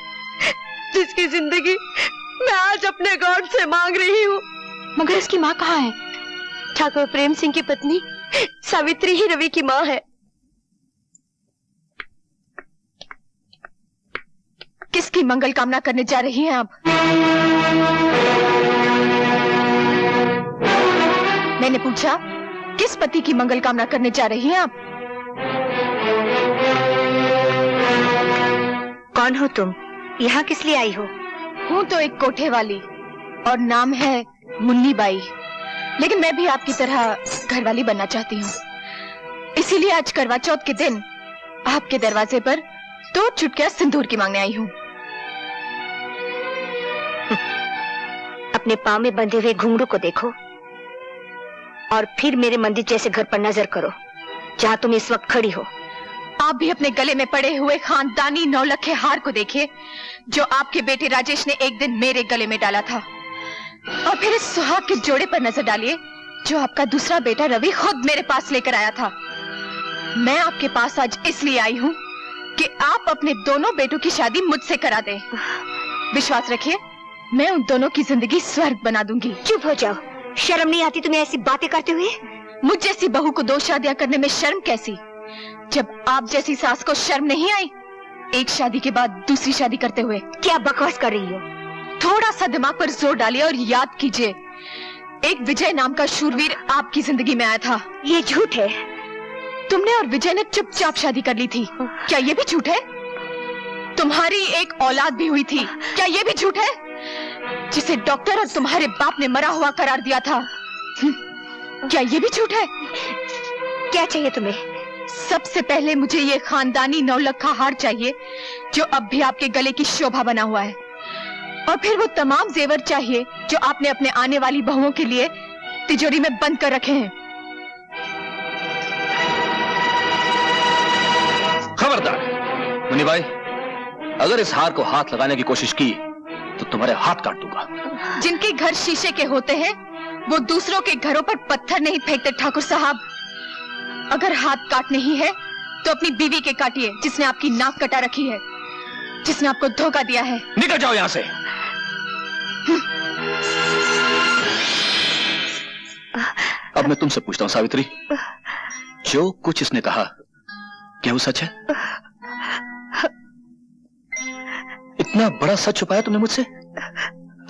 जिसकी जिंदगी मैं आज अपने गॉड से मांग रही हूँ। मगर उसकी माँ कहाँ है? ठाकुर प्रेम सिंह की पत्नी सावित्री ही रवि की माँ है। किसकी मंगल कामना करने जा रही हैं आप? मैंने पूछा, किस पति की मंगल कामना करने जा रही हैं आप? कौन हो तुम? यहाँ किस लिए आई हो? हूँ तो एक कोठे वाली और नाम है मुन्नी बाई, लेकिन मैं भी आपकी तरह घरवाली बनना चाहती हूँ। इसीलिए आज करवा चौथ के दिन आपके दरवाजे पर 2 चुटकियां सिंदूर की मांगने आई हूँ। अपने पाँव में बंधे हुए घुंघरू को देखो और फिर मेरे मंदिर जैसे घर पर नजर करो जहाँ तुम इस वक्त खड़ी हो। आप भी अपने गले में पड़े हुए खानदानी 9 लखे हार को देखिए जो आपके बेटे राजेश ने एक दिन मेरे गले में डाला था, और फिर इस सुहाग के जोड़े पर नजर डालिए जो आपका दूसरा बेटा रवि खुद मेरे पास लेकर आया था। मैं आपके पास आज इसलिए आई हूँ कि आप अपने दोनों बेटों की शादी मुझसे करा दें। विश्वास रखिए, मैं उन दोनों की जिंदगी स्वर्ग बना दूंगी। चुप हो जाओ, शर्म नहीं आती तुम्हें ऐसी बातें करते हुए? मुझ जैसी बहू को 2 शादियां करने में शर्म कैसी, जब आप जैसी सास को शर्म नहीं आई एक शादी के बाद दूसरी शादी करते हुए? क्या बकवास कर रही हो? थोड़ा सा दिमाग पर जोर डालिए और याद कीजिए, एक विजय नाम का शूरवीर आपकी जिंदगी में आया था। ये झूठ है। तुमने और विजय ने चुपचाप शादी कर ली थी, क्या ये भी झूठ है? तुम्हारी एक औलाद भी हुई थी, क्या ये भी झूठ है? जिसे डॉक्टर और तुम्हारे बाप ने मरा हुआ करार दिया था, क्या ये भी झूठ है? क्या चाहिए तुम्हें? सबसे पहले मुझे ये खानदानी नौलखा हार चाहिए जो अब भी आपके गले की शोभा बना हुआ है, और फिर वो तमाम जेवर चाहिए जो आपने अपने आने वाली बहुओं के लिए तिजोरी में बंद कर रखे हैं। खबरदार मुन्नी भाई, अगर इस हार को हाथ लगाने की कोशिश की तो तुम्हारे हाथ काट दूंगा। जिनके घर शीशे के होते हैं वो दूसरों के घरों पर पत्थर नहीं फेंकते ठाकुर साहब। अगर हाथ काटने ही है तो अपनी बीवी के काटिए, जिसने आपकी नाक कटा रखी है, जिसने आपको धोखा दिया है। निकल जाओ यहां से। अब मैं तुमसे पूछता हूं सावित्री, जो कुछ इसने कहा क्या वो सच है? इतना बड़ा सच छुपाया तुमने मुझसे,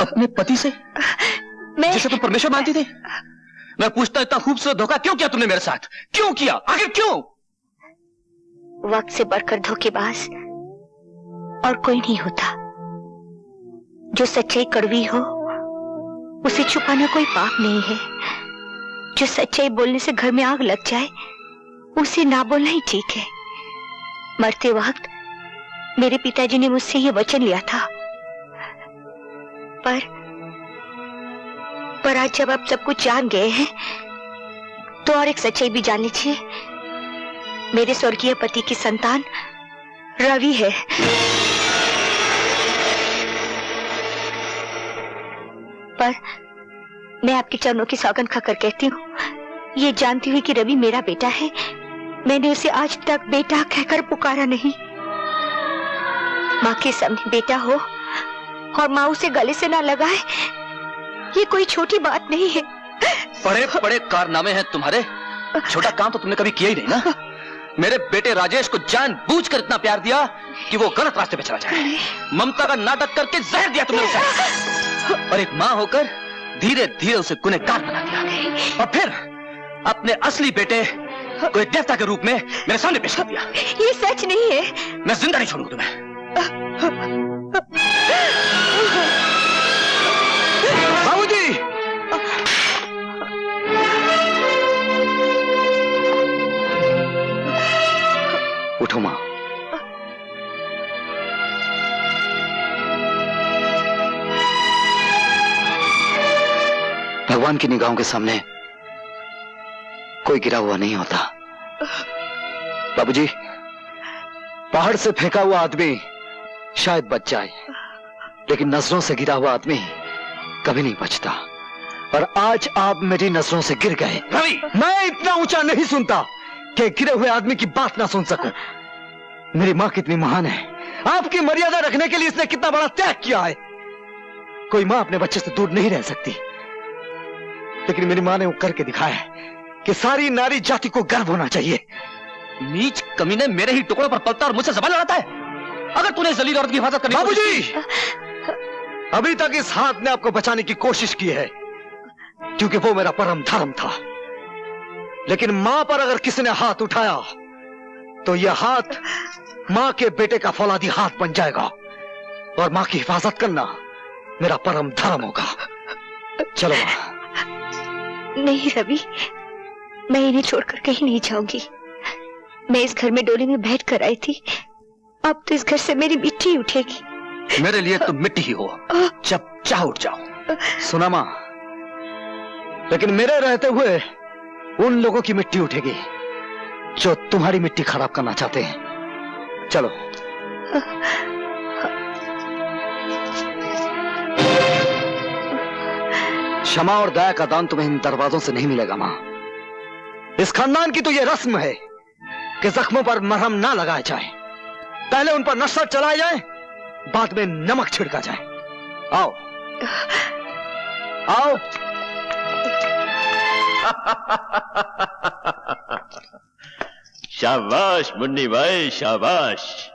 अपने पति से, जिसे तुम परमेश्वर मानती थी? मैं पूछता, इतना खूबसूरत धोखा क्यों किया तुमने मेरे साथ? क्यों किया, आखिर क्यों? वक्त से बढ़कर धोखेबाज और कोई नहीं होता। जो सच्चाई कड़वी हो उसे छुपाना कोई पाप नहीं है। जो सच्चाई बोलने से घर में आग लग जाए उसे ना बोलना ही ठीक है। मरते वक्त मेरे पिताजी ने मुझसे ये वचन लिया था, पर आज जब आप सब कुछ जान गए हैं तो और एक सच्चाई भी जान लीजिए। मेरे स्वर्गीय पति की संतान रवि है। पर मैं आपके चरणों की सौगंध खाकर कहती हूँ, ये जानती हुई कि रवि मेरा बेटा है, मैंने उसे आज तक बेटा कहकर पुकारा नहीं। माँ के सामने बेटा हो और माँ उसे गले से ना लगाए, ये कोई छोटी बात नहीं है। बड़े बड़े कारनामे हैं तुम्हारे, छोटा काम तो तुमने कभी किया ही नहीं ना। मेरे बेटे राजेश को जानबूझकर इतना प्यार दिया कि वो गलत रास्ते पे चला जाए। ममता का नाटक करके जहर दिया तुमने उसे, और एक माँ होकर धीरे धीरे उसे गुनहगार बना दिया, और फिर अपने असली बेटे को एक देवता के रूप में मेरे सामने पेश कर दिया। ये सच नहीं है। मैं जिंदा नहीं छोड़ूंगा तुम्हें। बाबूजी, उठो मां। भगवान की निगाहों के सामने कोई गिरा हुआ नहीं होता। बाबूजी, पहाड़ से फेंका हुआ आदमी शायद बच जाए, लेकिन नजरों से गिरा हुआ आदमी कभी नहीं बचता। और आज आप मेरी नजरों से गिर गए। रवि, मैं इतना ऊंचा नहीं सुनता कि गिरे हुए आदमी की बात ना सुन सकूं। मेरी मां कितनी महान है, आपकी मर्यादा रखने के लिए इसने कितना बड़ा त्याग किया है। कोई मां अपने बच्चे से दूर नहीं रह सकती, लेकिन मेरी मां ने वो करके दिखाया है कि सारी नारी जाति को गर्व होना चाहिए। नीच कमीने मेरे ही टुकड़ों पर पलता और मुझसे जबान लड़ाता है। अगर तूने जलील औरत की हिफाजत करनी, बाबूजी, अभी तक इस हाथ ने आपको बचाने की कोशिश की है, क्योंकि वो मेरा परम धर्म था। लेकिन मां पर अगर किसी ने हाथ उठाया तो यह हाथ मां के बेटे का फौलादी हाथ बन जाएगा, और मां की हिफाजत करना मेरा परम धर्म होगा। चलो मां। नहीं रवि, मैं इन्हें छोड़कर कहीं नहीं जाऊंगी। मैं इस घर में डोली में बैठ कर आई थी, अब तो इस घर से मेरी मिट्टी उठेगी। मेरे लिए तुम मिट्टी ही हो, जब चाह उठ जाओ। सुना मां, लेकिन मेरे रहते हुए उन लोगों की मिट्टी उठेगी जो तुम्हारी मिट्टी खराब करना चाहते हैं। चलो। क्षमा और दया का दान तुम्हें इन दरवाजों से नहीं मिलेगा मां। इस खानदान की तो यह रस्म है कि जख्मों पर मरहम ना लगाया जाए, पहले उन पर नफरत चलाया जाए, बाद में नमक छिड़का जाए। आओ आओ। शाबाश मुन्नी भाई, शाबाश।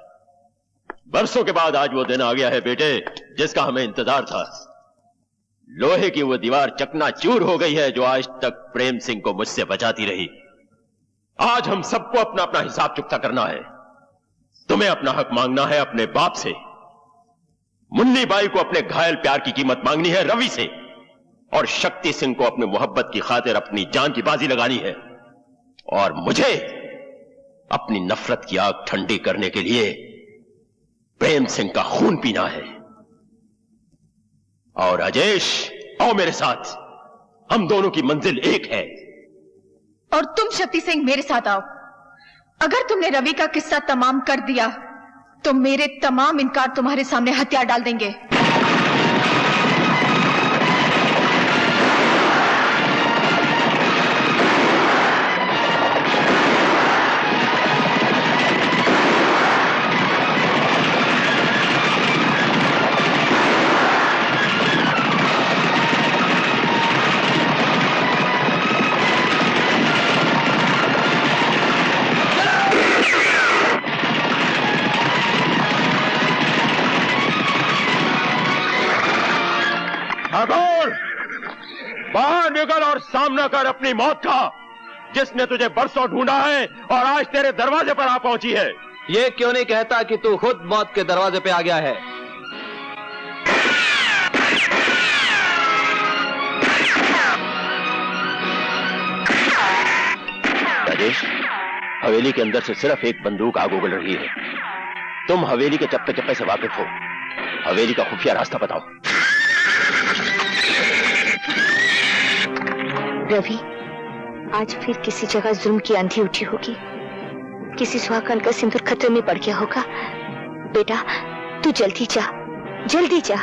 बरसों के बाद आज वो दिन आ गया है बेटे, जिसका हमें इंतजार था। लोहे की वो दीवार चकनाचूर हो गई है जो आज तक प्रेम सिंह को मुझसे बचाती रही। आज हम सबको अपना अपना हिसाब चुकता करना है। तुम्हें अपना हक मांगना है अपने बाप से, मुन्नी बाई को अपने घायल प्यार की कीमत मांगनी है रवि से, और शक्ति सिंह को अपनी मोहब्बत की खातिर अपनी जान की बाजी लगानी है, और मुझे अपनी नफरत की आग ठंडी करने के लिए प्रेम सिंह का खून पीना है। और राजेश, आओ मेरे साथ, हम दोनों की मंजिल एक है। और तुम शक्ति सिंह मेरे साथ आओ। अगर तुमने रवि का किस्सा तमाम कर दिया तो मेरे तमाम इनकार तुम्हारे सामने हथियार डाल देंगे। बाहर निकल और सामना कर अपनी मौत का, जिसने तुझे बरसों ढूंढा है और आज तेरे दरवाजे पर आ पहुंची है। ये क्यों नहीं कहता कि तू खुद मौत के दरवाजे पे आ गया है? राजेश, हवेली के अंदर से सिर्फ एक बंदूक आग उगल रही है। तुम हवेली के चप्पे चप्पे से वाकिफ हो, हवेली का खुफिया रास्ता बताओ। रवि, आज फिर किसी जगह जुल्म की आंधी उठी होगी, किसी सुहागन का सिंदूर खतरे में पड़ गया होगा। बेटा, तू जल्दी जा, जल्दी जा।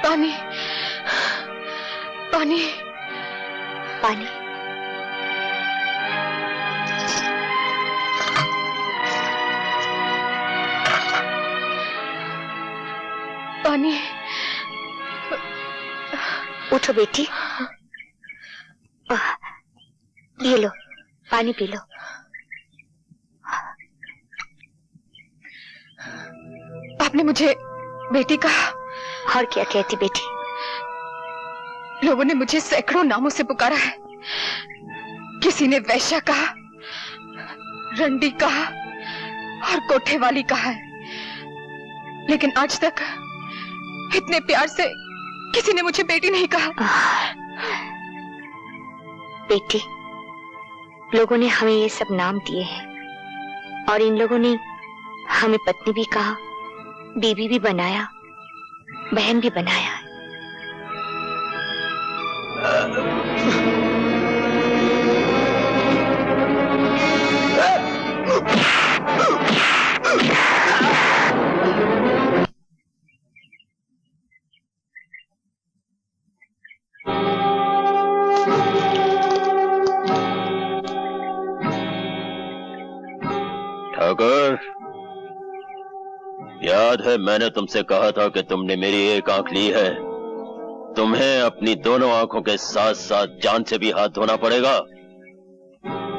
पानी, पानी, पानी। पानी। उठो बेटी, ये लो, पानी पी लो। आपने मुझे बेटी कहा? और क्या कहती बेटी? लोगों ने मुझे सैकड़ों नामों से पुकारा है। किसी ने वैश्या कहा, रंडी कहा और कोठे वाली कहा है, लेकिन आज तक इतने प्यार से किसी ने मुझे बेटी नहीं कहा। बेटी, लोगों ने हमें ये सब नाम दिए हैं और इन लोगों ने हमें पत्नी भी कहा, बीवी भी बनाया, बहन भी बनाया। ठाकुर, याद है मैंने तुमसे कहा था कि तुमने मेरी एक आंख ली है, तुम्हें अपनी दोनों आंखों के साथ साथ जान से भी हाथ धोना पड़ेगा।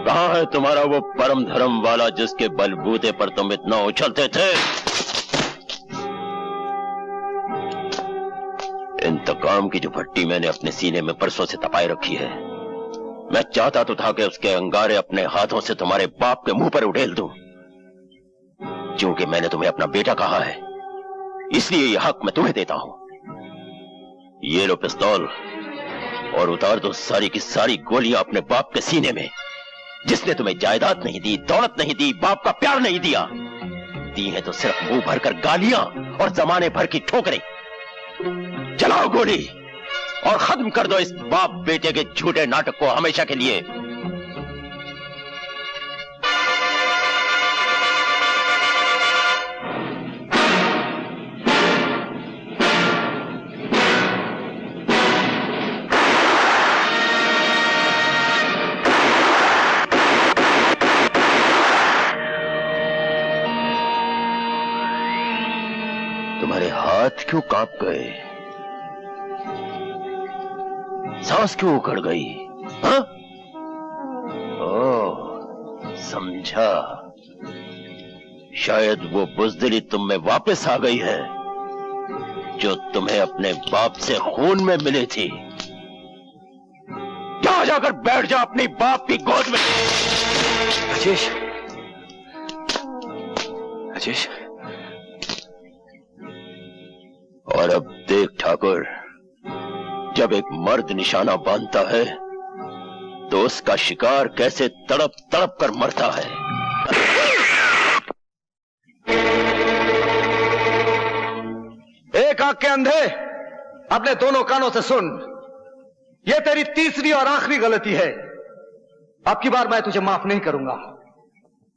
कहां है तुम्हारा वो परम धर्म वाला जिसके बलबूते पर तुम इतना उछलते थे? इंतकाम की जो भट्टी मैंने अपने सीने में परसों से तपाए रखी है, मैं चाहता तो था कि उसके अंगारे अपने हाथों से तुम्हारे बाप के मुंह पर उड़ेल दूं। क्योंकि मैंने तुम्हें अपना बेटा कहा है, इसलिए यह हक मैं तुम्हें देता हूं। ये लो पिस्तौल और उतार दो सारी की सारी गोलियां अपने बाप के सीने में, जिसने तुम्हें जायदाद नहीं दी, दौलत नहीं दी, बाप का प्यार नहीं दिया। दी है तो सिर्फ मुंह भरकर गालियां और जमाने भर की ठोकरें। चलाओ गोली और खत्म कर दो इस बाप बेटे के झूठे नाटक को हमेशा के लिए। तुम्हारे हाथ क्यों कांप गए? सांस क्यों उखड़ गई? हाँ? ओह, समझा। शायद वो बुज़दिली तुम में वापस आ गई है जो तुम्हें अपने बाप से खून में मिली थी। जा जाकर बैठ जा अपनी बाप की गोद में। राजेश, राजेश। और अब देख ठाकुर, जब एक मर्द निशाना बांधता है तो उसका शिकार कैसे तड़प तड़प कर मरता है। एक आंख के अंधे, अपने दोनों कानों से सुन। यह तेरी तीसरी और आखिरी गलती है। अब की बार मैं तुझे माफ नहीं करूंगा।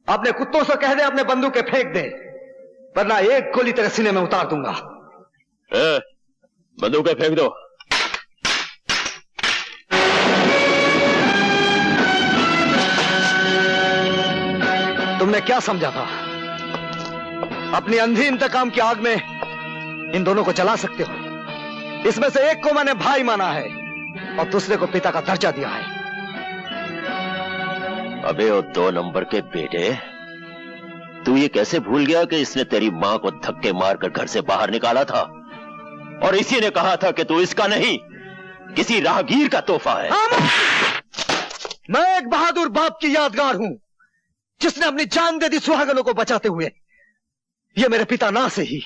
अपने कुत्तों से कह दे अपने बंदूकें फेंक दे, वरना एक गोली तेरे सीने में उतार दूंगा। बंदूकें फेंक दो। तुमने क्या समझा था? अपनी अंधी इंतकाम की आग में इन दोनों को जला सकते हो। इसमें से एक को मैंने भाई माना है और दूसरे को पिता का दर्जा दिया है। अबे वो 2 नंबर के बेटे, तू ये कैसे भूल गया कि इसने तेरी मां को धक्के मारकर घर से बाहर निकाला था और इसी ने कहा था कि तू इसका नहीं, किसी राहगीर का तोहफा है। मैं एक बहादुर बाप की यादगार हूं जिसने अपनी जान दे दी सुहागनों को बचाते हुए। ये मेरे पिता ना से ही,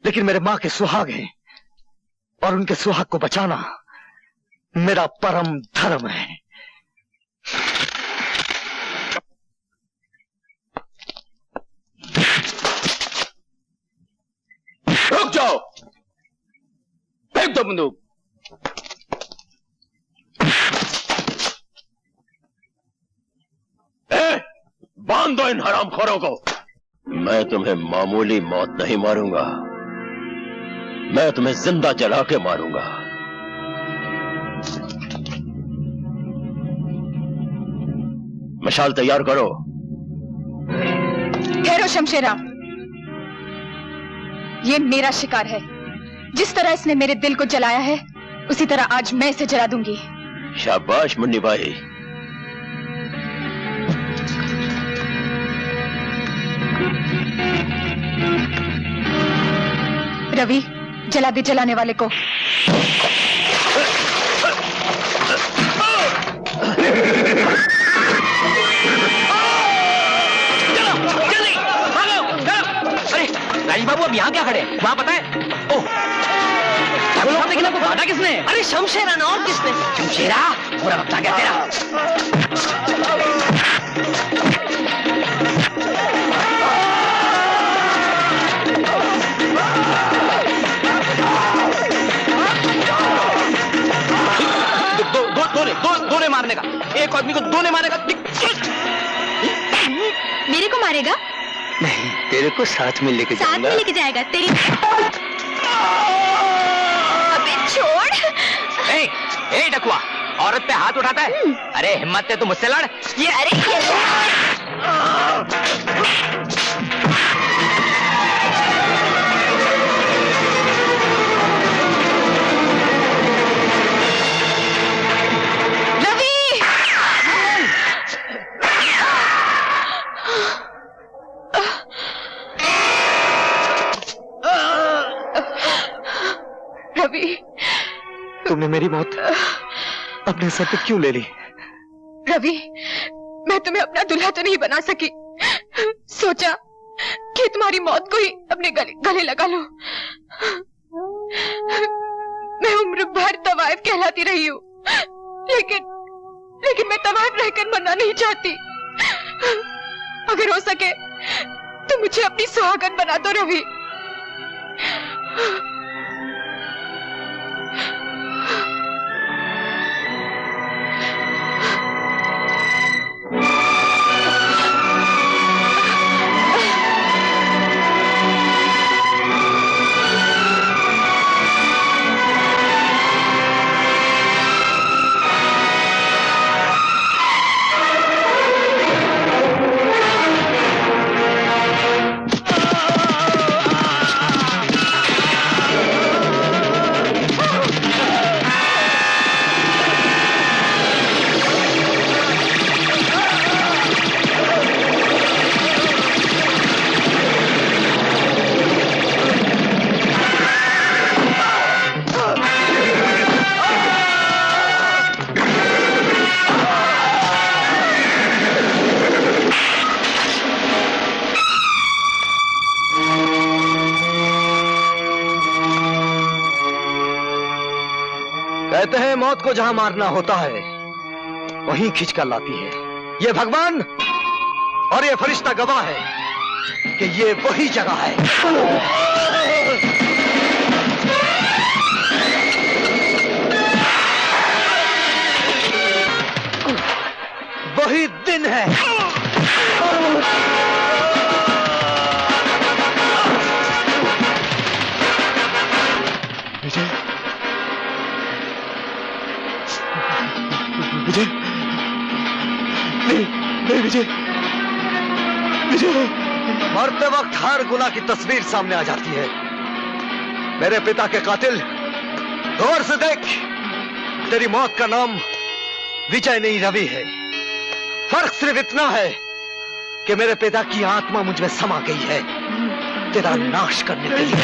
लेकिन मेरे मां के सुहाग हैं और उनके सुहाग को बचाना मेरा परम धर्म है। रुक जाओ, फेंक दो बंदूक। बांध दो इन हरामखोरों को। मैं तुम्हें मामूली मौत नहीं मारूंगा, मैं तुम्हें जिंदा जला के मारूंगा। मशाल तैयार करो। ठहरो शमशेरा, ये मेरा शिकार है। जिस तरह इसने मेरे दिल को जलाया है, उसी तरह आज मैं इसे जला दूंगी। शाबाश मुन्नी भाई। रवि, जला दे जलाने वाले को। राजीव बाबू अब यहाँ क्या खड़े? वहाँ पता है? ओह, लेकिन आपको बांधा किसने? अरे शमशेरा ना, और किसने? शमशेरा, पूरा बता गया तेरा। दोने मारने का, एक आदमी को दोने मारेगा। मेरे को मारेगा? नहीं, तेरे को साथ में लेके जाऊंगा। साथ में लेके जाएगा तेरी। अबे छोड़। ए डकुआ, औरत पे हाथ उठाता है? अरे हिम्मत है तो मुझसे लड़। ये अरे रवि, तुमने मेरी मौत अपने सर पे क्यों ले ली? रवि, मैं तुम्हें अपना दूल्हा तो नहीं बना सकी, सोचा कि तुम्हारी मौत को ही अपने गले लगा लो। मैं उम्र भर तवाइफ कहलाती रही हूँ, लेकिन मैं तवाइफ रहकर मरना नहीं चाहती। अगर हो सके तो मुझे अपनी सुहागन बना दो रवि। कहते हैं मौत को जहां मारना होता है वहीं खींच कर लाती है। ये भगवान और ये फरिश्ता गवाह है कि ये वही जगह है। वही दिन है। विजय, विजय, नहीं विजय, विजय। मरते वक्त हर गुनाह की तस्वीर सामने आ जाती है। मेरे पिता के कातिल, गौर से देख, तेरी मौत का नाम विजय नहीं रवि है। फर्क सिर्फ इतना है कि मेरे पिता की आत्मा मुझ में समा गई है तेरा नाश करने के लिए।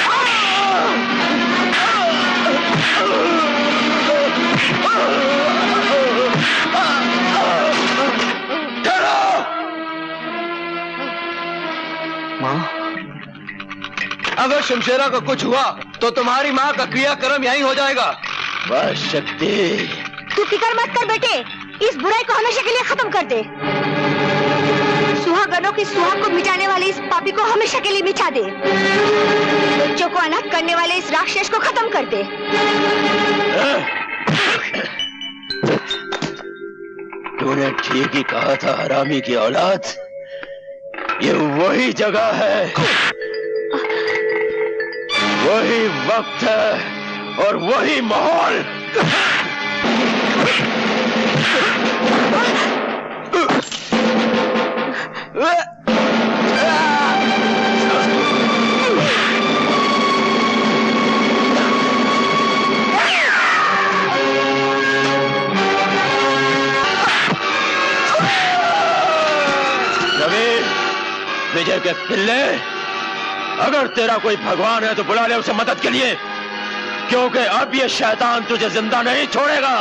माँ, अगर शमशेरा को कुछ हुआ तो तुम्हारी माँ का क्रियाक्रम यहीं हो जाएगा। बस शक्ति, तू फिक्र मत कर बेटे, इस बुराई को हमेशा के लिए खत्म कर दे। सुहागनों की सुहाग को मिटाने वाले इस पापी को हमेशा के लिए मिटा दे। बच्चों को अनाथ करने वाले इस राक्षस को खत्म कर दे। तूने ठीक ही कहा था हरामी की औलाद, ये वही जगह है, वही वक्त है और वही माहौल। विजय के पिल्ले, अगर तेरा कोई भगवान है तो बुला ले उसे मदद के लिए, क्योंकि अब ये शैतान तुझे जिंदा नहीं छोड़ेगा।